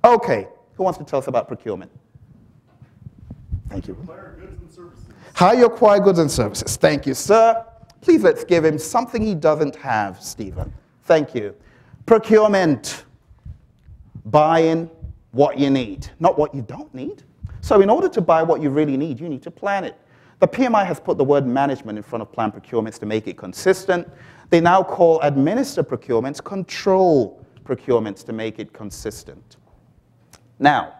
Okay, who wants to tell us about procurement? Thank you. Acquire goods and services. How you acquire goods and services. Thank you, sir. Please let's give him something he doesn't have, Stephen. Thank you. Procurement. Buying what you need, not what you don't need. So in order to buy what you really need, you need to plan it. The PMI has put the word management in front of planned procurements to make it consistent. They now call administer procurements control procurements to make it consistent. Now,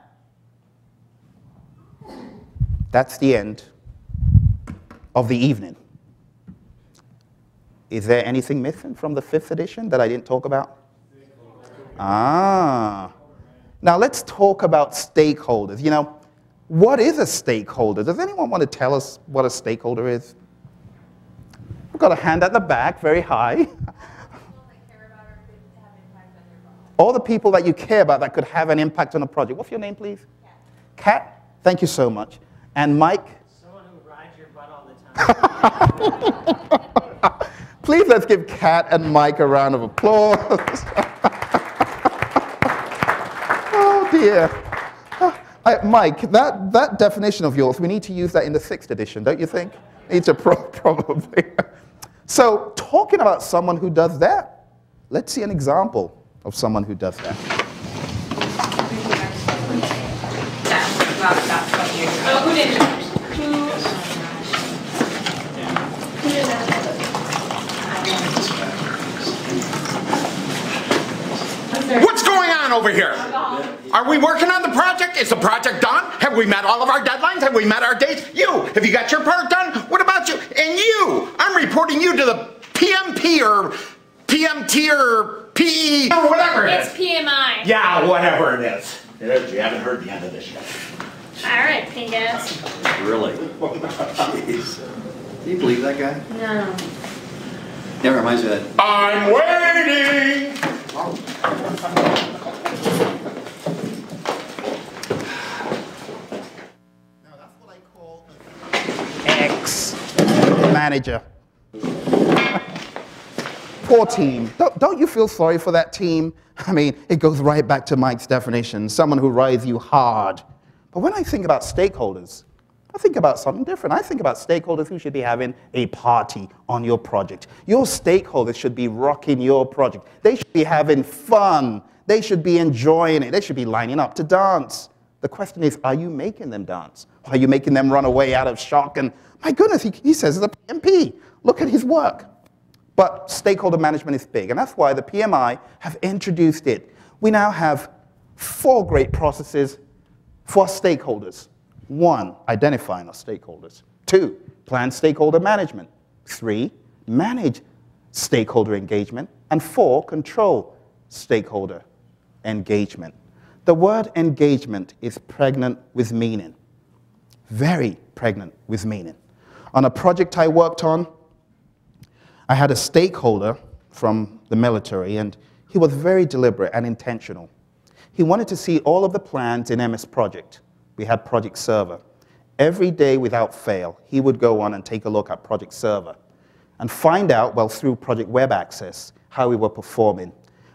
that's the end of the evening. Is there anything missing from the 5th edition that I didn't talk about? Ah. Now let's talk about stakeholders. You know, what is a stakeholder? Does anyone want to tell us what a stakeholder is? We've got a hand at the back, very high. All the people that you care about that could have an impact on a project. What's your name, please? Kat. Thank you so much. And Mike? Someone who rides your butt all the time. Please let's give Kat and Mike a round of applause. Oh dear. Mike, that definition of yours, we need to use that in the 6th edition, don't you think? Need to probably. So talking about someone who does that, let's see an example of someone who does that. Oh, who did it? What's going on over here? Are we working on the project? Is the project done? Have we met all of our deadlines? Have we met our dates? You, have you got your part done? What about you? And you, I'm reporting you to the PMP or PMT or PE or whatever it is. It's PMI. Yeah, whatever it is. You haven't heard the end of this yet. All right, pink ass. Really? Jeez. Can you believe that guy? No. That reminds me of that. I'm waiting! Now that's what I call an ex-manager. Poor team. Don't you feel sorry for that team? I mean, it goes right back to Mike's definition, someone who rides you hard. But when I think about stakeholders, I think about something different. I think about stakeholders who should be having a party on your project. Your stakeholders should be rocking your project. They should be having fun. They should be enjoying it. They should be lining up to dance. The question is, are you making them dance? Or are you making them run away out of shock? And my goodness, he says it's a PMP. Look at his work. But stakeholder management is big, and that's why the PMI have introduced it. We now have 4 great processes for stakeholders. 1, identifying our stakeholders. 2, plan stakeholder management. 3, manage stakeholder engagement. And 4, control stakeholder engagement. The word engagement is pregnant with meaning. Very pregnant with meaning. On a project I worked on, I had a stakeholder from the military, and he was very deliberate and intentional. He wanted to see all of the plans in MS Project. We had Project Server. Every day without fail, he would go on and take a look at Project Server and find out, well, through Project Web Access, how we were performing.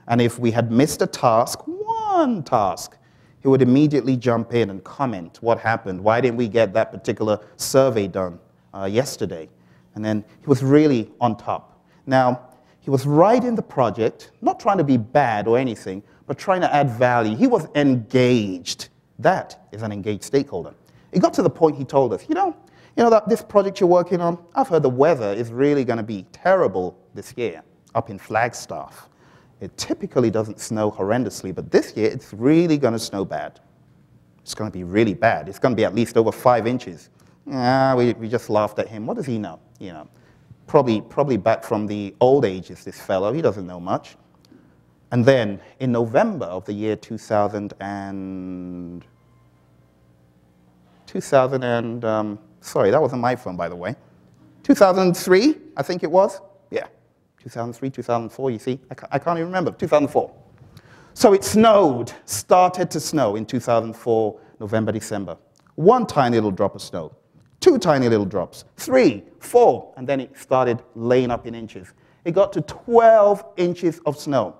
And if we had missed a task, one task, he would immediately jump in and comment what happened. Why didn't we get that particular survey done yesterday? And then he was really on top. Now, he was right in the project, not trying to be bad or anything, but trying to add value. He was engaged. That is an engaged stakeholder. It got to the point he told us, you know that this project you're working on, I've heard the weather is really going to be terrible this year up in Flagstaff. It typically doesn't snow horrendously, but this year it's really going to snow bad. It's going to be really bad. It's going to be at least over 5 inches. We just laughed at him. What does he know? Probably back from the old ages, this fellow. He doesn't know much. And then in November of the year 2000 sorry, that wasn't my phone, by the way. 2003, I think it was. Yeah, 2003, 2004, you see. I can't even remember, 2004. So it snowed, started to snow in 2004, November, December. 1 tiny little drop of snow. 2 tiny little drops, 3, 4, and then it started laying up in inches. It got to 12 inches of snow.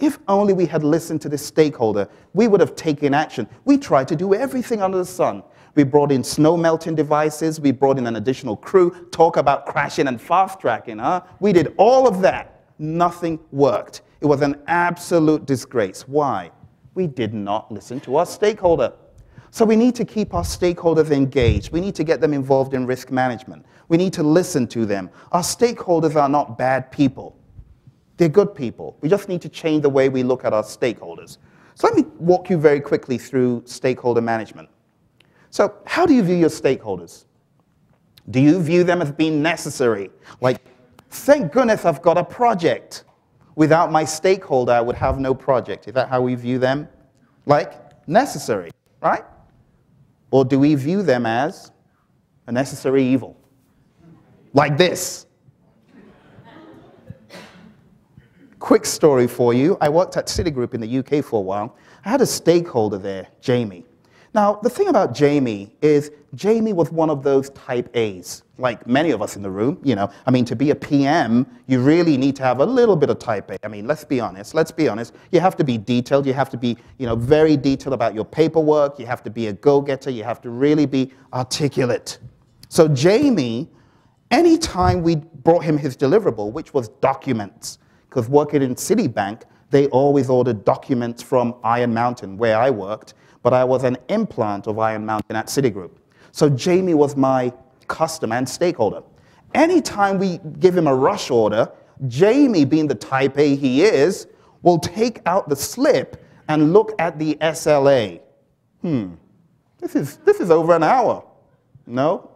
If only we had listened to this stakeholder, we would have taken action. We tried to do everything under the sun. We brought in snow melting devices, we brought in an additional crew, talk about crashing and fast tracking, We did all of that. Nothing worked. It was an absolute disgrace. Why? We did not listen to our stakeholder. So we need to keep our stakeholders engaged. We need to get them involved in risk management. We need to listen to them. Our stakeholders are not bad people. They're good people. We just need to change the way we look at our stakeholders. So let me walk you very quickly through stakeholder management. So how do you view your stakeholders? Do you view them as being necessary? Like, thank goodness I've got a project. Without my stakeholder, I would have no project. Is that how we view them? Like, necessary, right? Or do we view them as a necessary evil? Like this. Quick story for you. I worked at Citigroup in the UK for a while. I had a stakeholder there, Jamie. Now, the thing about Jamie is Jamie was one of those type A's, like many of us in the room. You know, I mean, to be a PM, you really need to have a little bit of type A. I mean, let's be honest. You have to be detailed. You have to be, very detailed about your paperwork. You have to be a go-getter. You have to really be articulate. So Jamie, anytime we brought him his deliverable, which was documents, because working in Citibank, they always ordered documents from Iron Mountain, where I worked, but I was an implant of Iron Mountain at Citigroup. So Jamie was my customer and stakeholder. Anytime we give him a rush order, Jamie, being the type A he is, will take out the slip and look at the SLA. This is over an hour. No,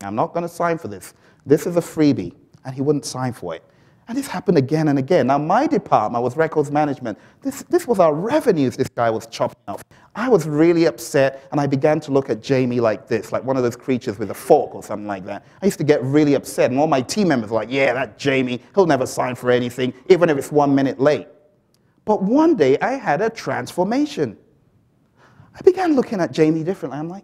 I'm not going to sign for this. This is a freebie. And he wouldn't sign for it. And this happened again and again. Now, my department was records management. This was our revenues this guy was chopping off. I was really upset, and I began to look at Jamie like this, like one of those creatures with a fork or something like that. I used to get really upset, and all my team members were like, yeah, that Jamie, he'll never sign for anything, even if it's 1 minute late. But one day, I had a transformation. I began looking at Jamie differently. I'm like,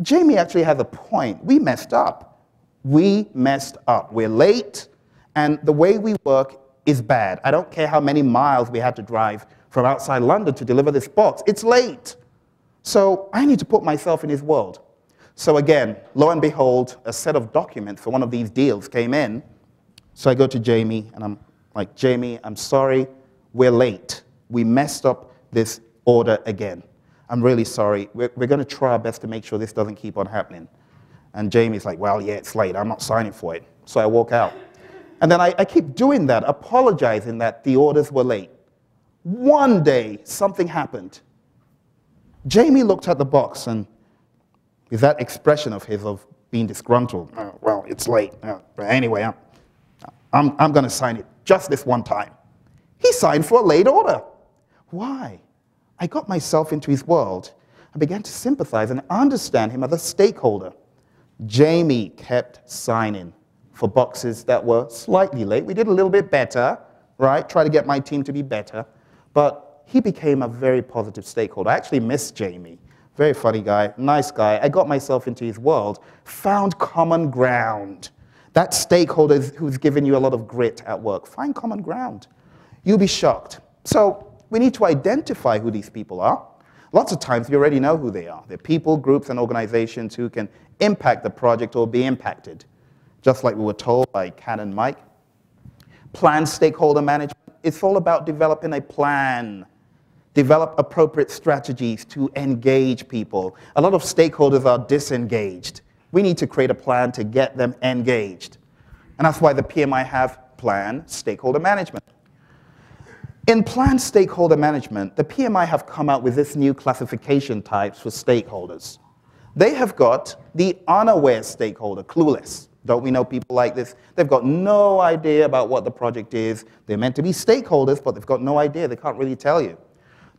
Jamie actually has a point. We messed up. We messed up. We're late. And the way we work is bad. I don't care how many miles we had to drive from outside London to deliver this box. It's late. So I need to put myself in his world. So again, lo and behold, a set of documents for one of these deals came in. So I go to Jamie, and I'm like, Jamie, I'm sorry, we're late. We messed up this order again. I'm really sorry. We're going to try our best to make sure this doesn't keep on happening. And Jamie's like, well, yeah, it's late. I'm not signing for it. So I walk out. And then I keep doing that, apologizing that the orders were late. One day, something happened. Jamie looked at the box, and with that expression of his of being disgruntled, well, it's late. But anyway, I'm going to sign it just this one time. He signed for a late order. Why? I got myself into his world. I began to sympathize and understand him as a stakeholder. Jamie kept signing for boxes that were slightly late. We did a little bit better, right? Try to get my team to be better. But he became a very positive stakeholder. I actually miss Jamie. Very funny guy, nice guy. I got myself into his world, found common ground. That stakeholder who's given you a lot of grit at work. Find common ground. You'll be shocked. So we need to identify who these people are. Lots of times we already know who they are. They're people, groups, and organizations who can impact the project or be impacted. Just like we were told by Kat and Mike. Planned stakeholder management, it's all about developing a plan. Develop appropriate strategies to engage people. A lot of stakeholders are disengaged. We need to create a plan to get them engaged. And that's why the PMI have planned stakeholder management. In planned stakeholder management, the PMI have come out with this new classification types for stakeholders. They have got the unaware stakeholder, clueless. Don't we know people like this? They've got no idea about what the project is. They're meant to be stakeholders, but they've got no idea. They can't really tell you.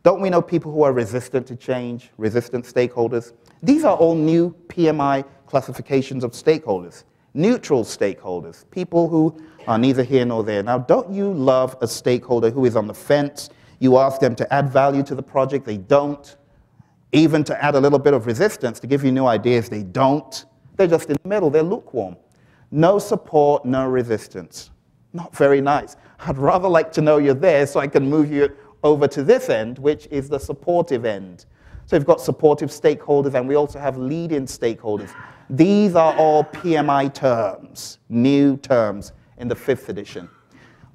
Don't we know people who are resistant to change, resistant stakeholders? These are all new PMI classifications of stakeholders. Neutral stakeholders, people who are neither here nor there. Now, don't you love a stakeholder who is on the fence? You ask them to add value to the project, they don't. Even to add a little bit of resistance, to give you new ideas, they don't. They're just in the middle, they're lukewarm. No support, no resistance. Not very nice. I'd rather like to know you're there so I can move you over to this end, which is the supportive end. So we've got supportive stakeholders, and we also have lead-in stakeholders. These are all PMI terms, new terms in the 5th edition.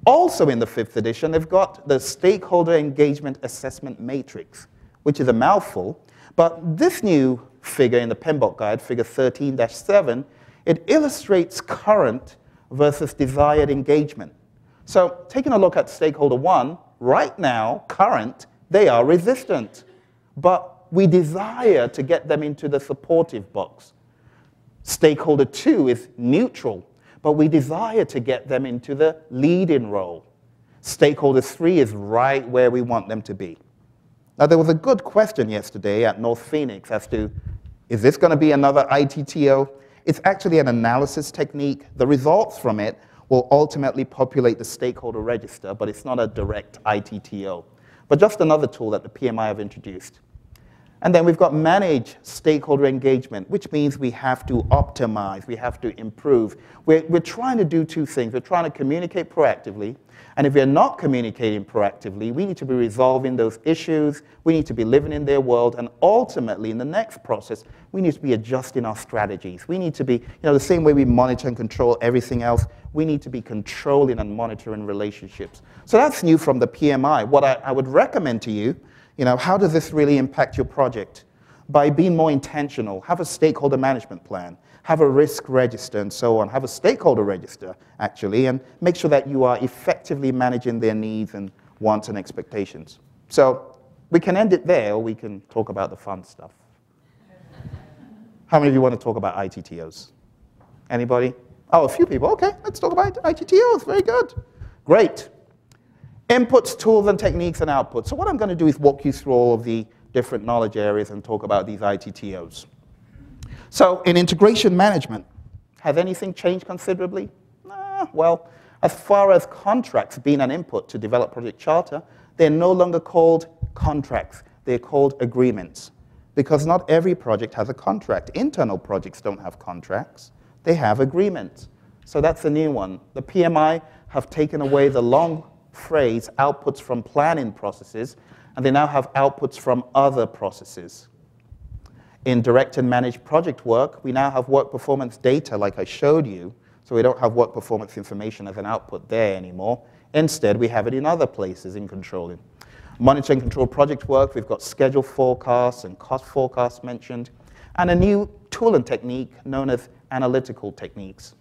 Also in the 5th edition, they've got the Stakeholder Engagement Assessment Matrix, which is a mouthful, But this new figure in the PMBOK guide, figure 13-7, it illustrates current versus desired engagement. So taking a look at stakeholder 1, right now, current, they are resistant. But we desire to get them into the supportive box. Stakeholder 2 is neutral, but we desire to get them into the lead-in role. Stakeholder 3 is right where we want them to be. Now, there was a good question yesterday at North Phoenix as to, is this going to be another ITTO? It's actually an analysis technique. The results from it will ultimately populate the stakeholder register, but it's not a direct ITTO. But just another tool that the PMI have introduced. And then we've got manage stakeholder engagement, which means we have to optimize, we have to improve. We're trying to do two things. We're trying to communicate proactively, and if we're not communicating proactively, we need to be resolving those issues, we need to be living in their world, and ultimately, in the next process, we need to be adjusting our strategies. We need to be, the same way we monitor and control everything else, we need to be controlling and monitoring relationships. So that's new from the PMI. What I would recommend to you, how does this really impact your project? By being more intentional, have a stakeholder management plan, have a risk register and so on, have a stakeholder register, actually, and make sure that you are effectively managing their needs and wants and expectations. So we can end it there, or we can talk about the fun stuff. How many of you want to talk about ITTOs? Anybody? Oh, a few people. Okay, let's talk about ITTOs. Very good. Great. Inputs, tools, and techniques, and outputs. So what I'm going to do is walk you through all of the different knowledge areas and talk about these ITTOs. So in integration management, has anything changed considerably? Well, as far as contracts being an input to develop Project Charter, they're no longer called contracts. They're called agreements. Because not every project has a contract. Internal projects don't have contracts. They have agreements. So that's the new one. The PMI have taken away the long phrase outputs from planning processes, and they now have outputs from other processes. In direct and managed project work, we now have work performance data like I showed you, so we don't have work performance information as an output there anymore. Instead, we have it in other places in controlling. Monitor and control project work, we've got schedule forecasts and cost forecasts mentioned, and a new tool and technique known as analytical techniques.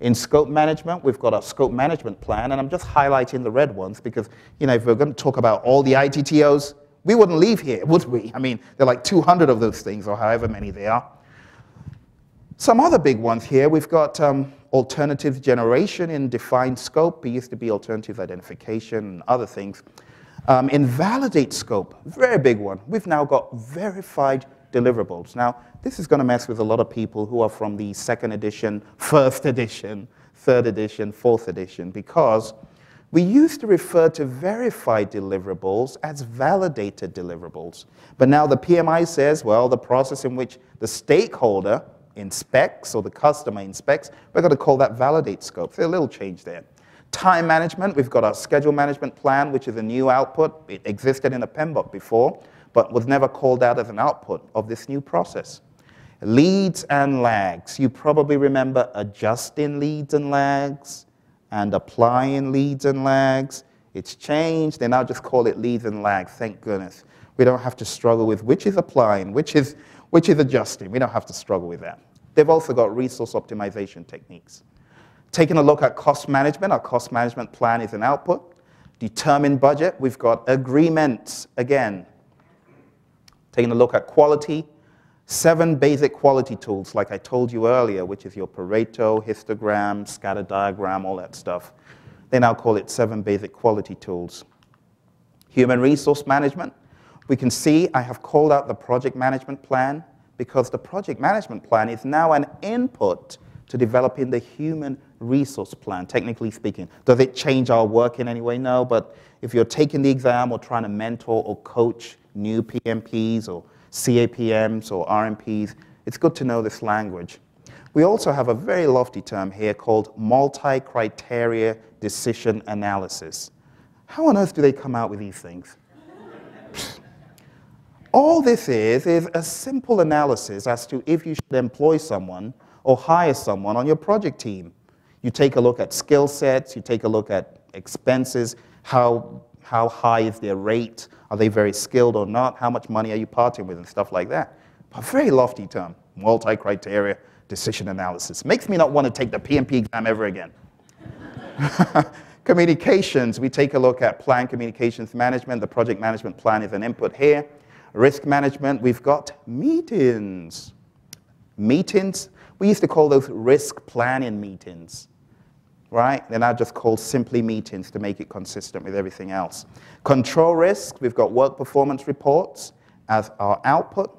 In scope management, we've got our scope management plan, and I'm just highlighting the red ones because, if we're going to talk about all the ITTOs, we wouldn't leave here, would we? I mean, there are like 200 of those things, or however many they are. Some other big ones here, we've got alternatives generation in defined scope. It used to be alternatives identification and other things. In validate scope, very big one, we've now got verified deliverables. Now, this is going to mess with a lot of people who are from the 2nd edition, 1st edition, 3rd edition, 4th edition, because we used to refer to verified deliverables as validated deliverables. But now the PMI says, well, the process in which the stakeholder inspects or the customer inspects, we're going to call that validate scope. So a little change there. Time management, we've got our schedule management plan, which is a new output. It existed in a PMBOK before, but was never called out as an output of this new process. Leads and lags. You probably remember adjusting leads and lags and applying leads and lags. It's changed. They now just call it leads and lags, thank goodness. We don't have to struggle with which is applying, which is adjusting. We don't have to struggle with that. They've also got resource optimization techniques. Taking a look at cost management, our cost management plan is an output. Determine budget, we've got agreements again. Taking a look at quality, 7 basic quality tools, like I told you earlier, which is your Pareto, histogram, scatter diagram, all that stuff. They now call it 7 basic quality tools. Human resource management, we can see I have called out the project management plan because the project management plan is now an input to developing the human resource plan, technically speaking. Does it change our work in any way? No, but if you're taking the exam or trying to mentor or coach new PMPs or CAPMs or RMPs, it's good to know this language. We also have a very lofty term here called multi-criteria decision analysis. How on earth do they come out with these things? All this is a simple analysis as to if you should employ someone or hire someone on your project team. You take a look at skill sets, you take a look at expenses, how How high is their rate? Are they very skilled or not? How much money are you parting with and stuff like that? A very lofty term, multi-criteria decision analysis. Makes me not want to take the PMP exam ever again. Communications, we take a look at plan communications management. The project management plan is an input here. Risk management, we've got meetings. Meetings, we used to call those risk planning meetings, right? They're now just called simply meetings to make it consistent with everything else. Control risk, we've got work performance reports as our output.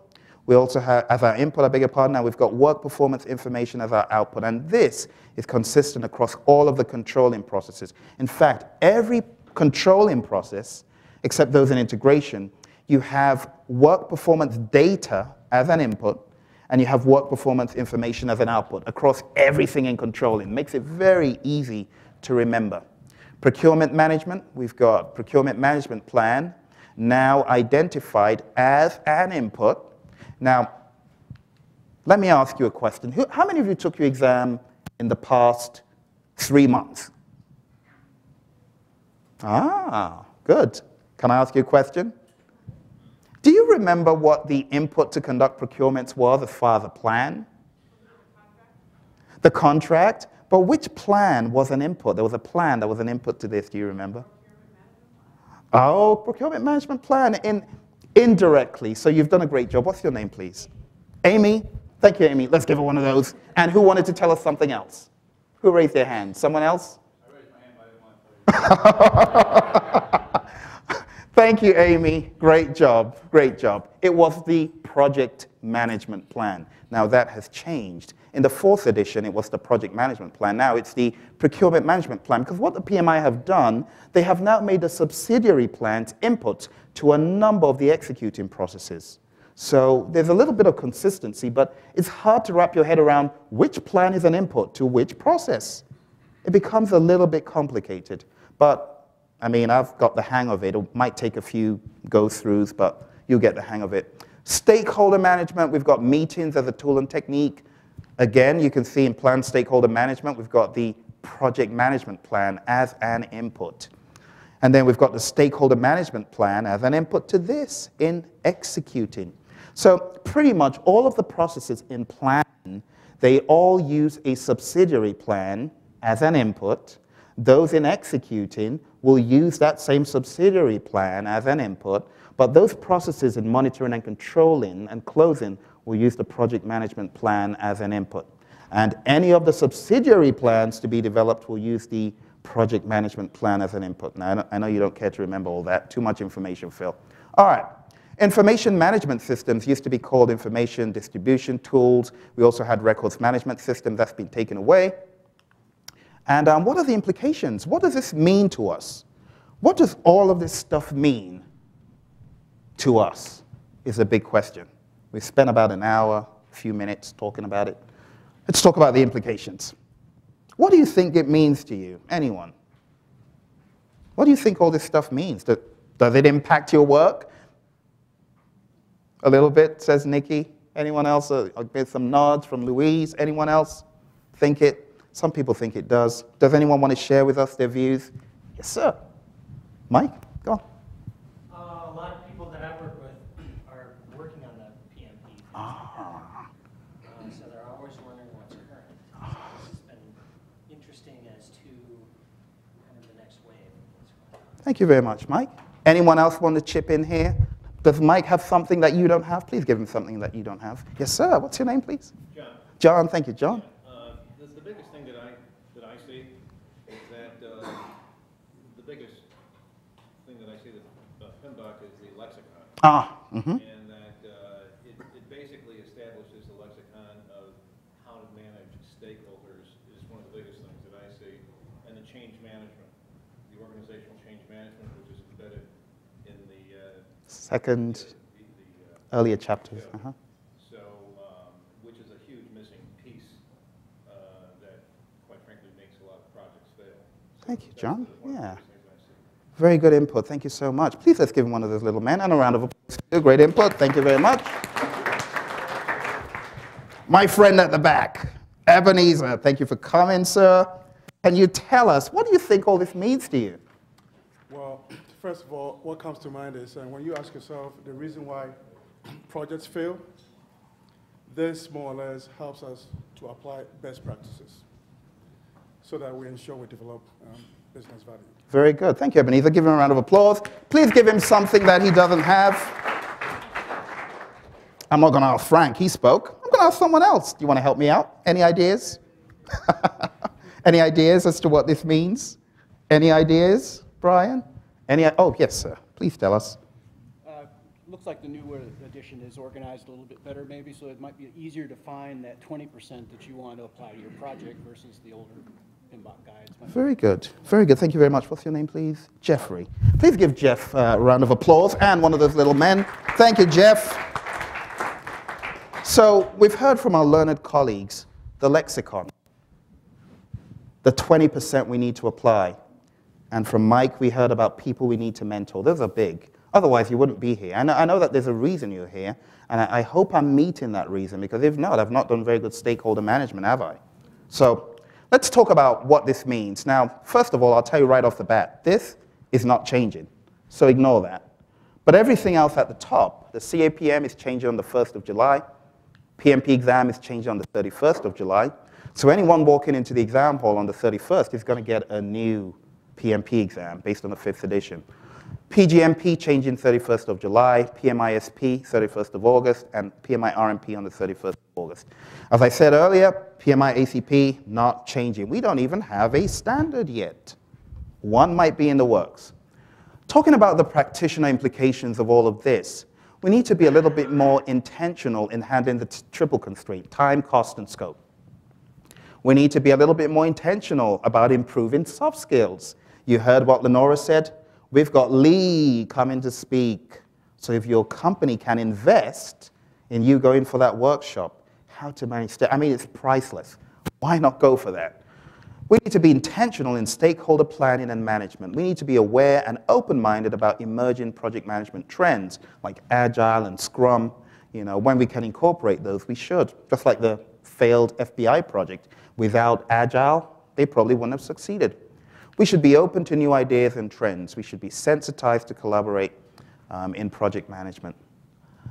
We also have, as our input, I beg your pardon, now we've got work performance information as our output. And this is consistent across all of the controlling processes. In fact, every controlling process, except those in integration, you have work performance data as an input, and you have work performance information as an output across everything in controlling. It makes it very easy to remember. Procurement management, we've got procurement management plan now identified as an input. Now, let me ask you a question. How many of you took your exam in the past 3 months? Ah, good. Can I ask you a question? Do you remember what the input to conduct procurements was as far as a plan? The contract? But which plan was an input? There was a plan that was an input to this. Do you remember? Oh, procurement management plan. Indirectly. So you've done a great job. What's your name, please? Amy? Thank you, Amy. Let's give her one of those. And who wanted to tell us something else? Who raised their hand? Someone else? I raised my hand, but I didn't want to. Thank you, Amy. Great job. Great job. It was the project management plan. Now, that has changed. In the 4th edition, it was the project management plan. Now, it's the procurement management plan. Because what the PMI have done, they have now made the subsidiary plans inputs to a number of the executing processes. So there's a little bit of consistency, but it's hard to wrap your head around which plan is an input to which process. It becomes a little bit complicated. But, I mean, I've got the hang of it. It might take a few go-throughs, but you'll get the hang of it. Stakeholder management, we've got meetings as a tool and technique. Again, you can see in plan stakeholder management, we've got the project management plan as an input. And then we've got the stakeholder management plan as an input to this in executing. So pretty much all of the processes in plan, they all use a subsidiary plan as an input. Those in executing will use that same subsidiary plan as an input. But those processes in monitoring and controlling and closing will use the project management plan as an input. And any of the subsidiary plans to be developed will use the project management plan as an input. Now, I know you don't care to remember all that. Too much information, Phil. All right. Information management systems used to be called information distribution tools. We also had records management systems. That's been taken away. And what are the implications? What does this mean to us? What does all of this stuff mean to us is a big question. We spent about an hour, a few minutes talking about it. Let's talk about the implications. What do you think it means to you? Anyone? What do you think all this stuff means? Does it impact your work? A little bit, says Nikki. Anyone else? I'll get some nods from Louise. Anyone else think it? Some people think it does. Does anyone want to share with us their views? Yes, sir. Mike, go on. A lot of people that I work with are working on the PMP. So they're always wondering what's current. It's been interesting as to kind of the next wave of what's going on. Thank you very much, Mike. Anyone else want to chip in here? Does Mike have something that you don't have? Please give him something that you don't have. Yes, sir. What's your name, please? John. John, thank you, John. The biggest thing that I see is that the biggest thing that I see that PMBOK is the lexicon. And that it basically establishes the lexicon of how to manage stakeholders is one of the biggest things that I see. And the change management, the organizational change management, which is embedded in the second earlier chapters. So, which is a huge missing piece that, quite frankly, makes a lot of projects fail. Thank you, John. Yeah. Very good input. Thank you so much. Please let's give him one of those little men and a round of applause. Great input. Thank you very much. My friend at the back, Ebenezer, thank you for coming, sir. Can you tell us, what do you think all this means to you? Well, First of all, what comes to mind is when you ask yourself the reason why projects fail, this more or less helps us to apply best practices so that we ensure we develop business value. Very good. Thank you, Ebenezer. Give him a round of applause. Please give him something that he doesn't have. I'm not going to ask Frank. He spoke. I'm going to ask someone else. Do you want to help me out? Any ideas? Any ideas as to what this means? Any ideas, Brian? Oh, yes, sir. Please tell us. Looks like the newer edition is organized a little bit better, maybe, so it might be easier to find that 20% that you want to apply to your project versus the older PMBOK guides. Very good. Very good. Thank you very much. What's your name, please? Jeffrey. Please give Jeff a round of applause and one of those little men. Thank you, Jeff. So we've heard from our learned colleagues the lexicon, the 20% we need to apply. And from Mike, we heard about people we need to mentor. Those are big. Otherwise, you wouldn't be here. I know that there's a reason you're here, and I hope I'm meeting that reason, because if not, I've not done very good stakeholder management, have I? So let's talk about what this means. Now, first of all, I'll tell you right off the bat, this is not changing, so ignore that. But everything else at the top, the CAPM is changing on the 1st of July, PMP exam is changing on the 31st of July, so anyone walking into the exam hall on the 31st is going to get a new PMP exam based on the 5th edition. PGMP changing 31st of July, PMI-SP 31st of August, and PMI-RMP on the 31st of August. As I said earlier, PMI-ACP not changing. We don't even have a standard yet. One might be in the works. Talking about the practitioner implications of all of this, we need to be a little bit more intentional in handling the triple constraint, time, cost, and scope. We need to be a little bit more intentional about improving soft skills. You heard what Lenora said. We've got Lee coming to speak. So if your company can invest in you going for that workshop, how to manage, I mean, it's priceless. Why not go for that? We need to be intentional in stakeholder planning and management. We need to be aware and open-minded about emerging project management trends like Agile and Scrum. You know, when we can incorporate those, we should. Just like the failed FBI project. Without Agile, they probably wouldn't have succeeded. We should be open to new ideas and trends. We should be sensitized to collaborate in project management.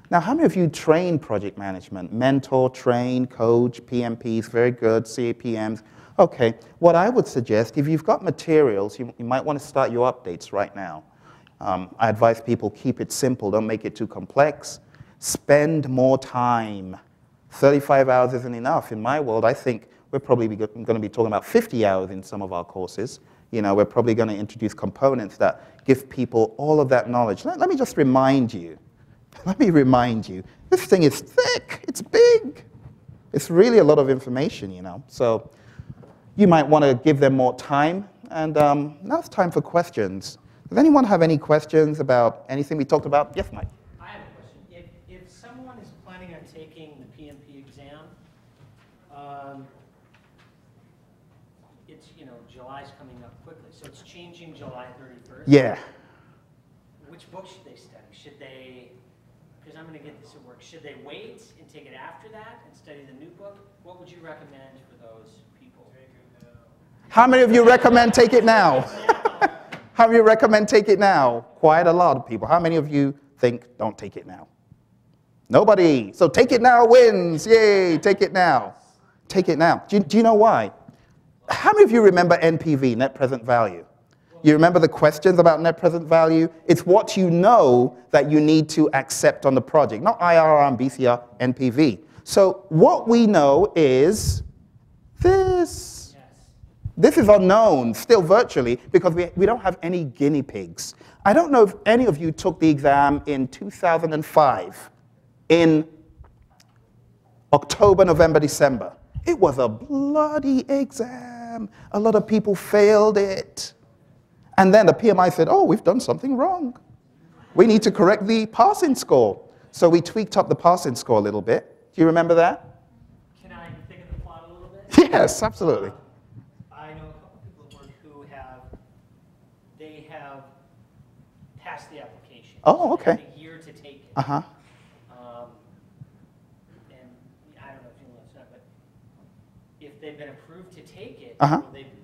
Now, how many of you train project management? Mentor, train, coach, PMPs, very good, CAPMs. Okay, what I would suggest, if you've got materials, you might want to start your updates right now. I advise people keep it simple, don't make it too complex. Spend more time. 35 hours isn't enough. In my world, I think we're probably going to be talking about 50 hours in some of our courses. You know, we're probably going to introduce components that give people all of that knowledge. Let me just remind you. Let me remind you. This thing is thick. It's big. It's really a lot of information, you know. So you might want to give them more time. And now it's time for questions. Does anyone have any questions about anything we talked about? Yes, Mike. I have a question. If someone is planning on taking the PMP exam, it's, you know, July's coming up quickly, so it's changing July 31st. Yeah. Which book should they study? Should they, because I'm going to get this at work, should they wait and take it after that and study the new book? What would you recommend for those people? How many of you recommend take it now? How many of you recommend take it now? Quite a lot of people. How many of you think don't take it now? Nobody. So take it now wins. Yay, take it now. Take it now. Do you know why? How many of you remember NPV, net present value? You remember the questions about net present value? It's what you know that you need to accept on the project, not IRR and BCR, NPV. So what we know is this. Yes. This is unknown, still virtually, because we don't have any guinea pigs. I don't know if any of you took the exam in 2005, in October, November, December. It was a bloody exam. A lot of people failed it. And then the PMI said, oh, we've done something wrong. We need to correct the passing score. So we tweaked up the passing score a little bit. Do you remember that? Can I think of the plot a little bit? Yes, absolutely. I know a couple people at work who have passed the application. Oh, okay. They have a year to take it. Uh-huh. And I don't know if you know this, but if they've been approved to take it, Uh-huh.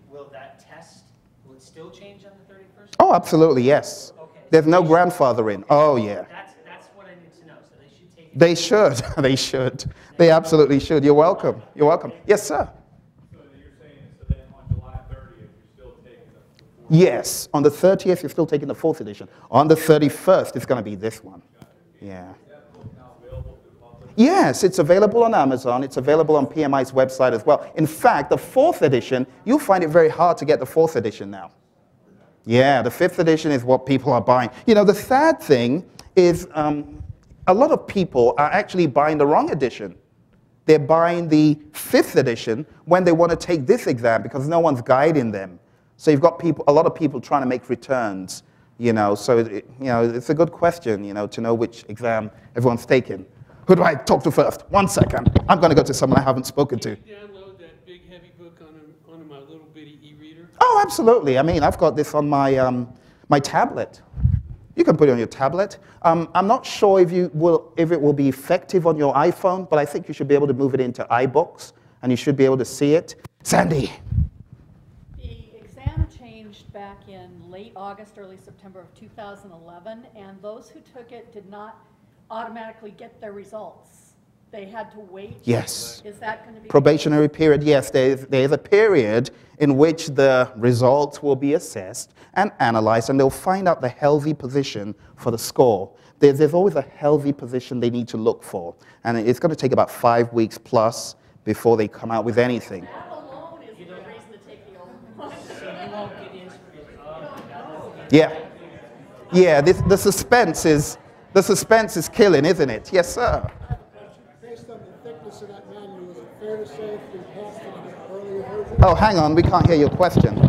will that test Will it still change on the 31st? Oh, absolutely, yes. Okay. There's no grandfathering. Oh, yeah. That's what I need to know. So they should take it. They should. They should. They absolutely should. You're welcome. You're welcome. Yes, sir. So you're saying so then on July 30th, you're still taking the Yes. On the 30th, you're still taking the 4th edition. On the 31st, it's going to be this one. Yeah. Yes, it's available on Amazon. It's available on PMI's website as well. In fact, the 4th edition, you'll find it very hard to get the 4th edition now. Yeah, the 5th edition is what people are buying. You know, the sad thing is a lot of people are actually buying the wrong edition. They're buying the 5th edition when they want to take this exam because no one's guiding them. So you've got a lot of people trying to make returns, you know. So, it's a good question, to know which exam everyone's taking. Who do I talk to first? 1 second. I'm going to go to someone I haven't spoken to. Can you download that big heavy book onto my little bitty e-reader? Oh, absolutely. I mean, I've got this on my, my tablet. You can put it on your tablet. I'm not sure if it will be effective on your iPhone, but I think you should be able to move it into iBooks, and you should be able to see it. Sandy. The exam changed back in late August, early September of 2011, and those who took it did not automatically get their results. They had to wait. Yes. Is that going to be Probationary period, yes. There's a period in which the results will be assessed and analyzed, and they'll find out the healthy position for the score. There's always a healthy position they need to look for, and it's going to take about 5 weeks plus before they come out with anything. That alone is the reason to take the open. So you won't get into it. Yeah. Yeah, the suspense is killing, isn't it? Yes, sir. Based on the thickness of that manual, is it fair to say if we passed it in an earlier version? Oh, hang on, we can't hear your question.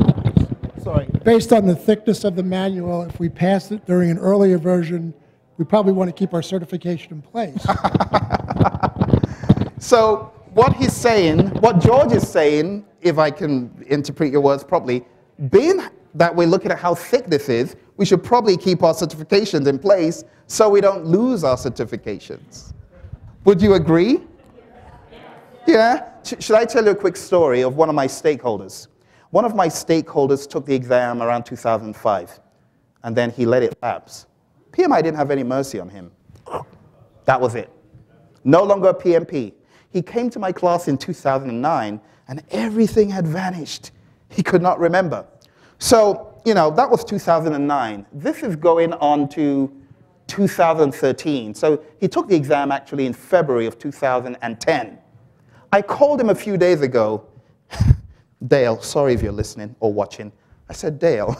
Sorry. Based on the thickness of the manual, if we passed it during an earlier version, we probably want to keep our certification in place. So what George is saying, if I can interpret your words properly, being that we're looking at how thick this is, we should probably keep our certifications in place so we don't lose our certifications. Would you agree? Yeah? Should I tell you a quick story of one of my stakeholders? One of my stakeholders took the exam around 2005, and then he let it lapse. PMI didn't have any mercy on him. That was it. No longer a PMP. He came to my class in 2009, and everything had vanished. He could not remember. So, that was 2009. This is going on to 2013. So he took the exam actually in February of 2010. I called him a few days ago. Dale, sorry if you're listening or watching. I said, Dale,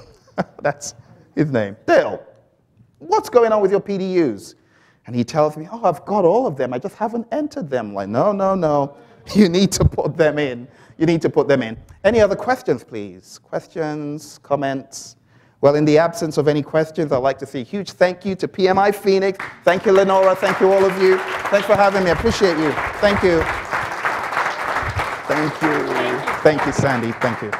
that's his name. Dale, what's going on with your PDUs? And he tells me, oh, I've got all of them. I just haven't entered them. I'm like, no. You need to put them in. You need to put them in. Any other questions, please? Questions, comments? Well, in the absence of any questions, I'd like to say a huge thank you to PMI-Phoenix. Thank you, Lenora. Thank you, all of you. Thanks for having me. I appreciate you. Thank you. Thank you. Thank you, Sandy. Thank you.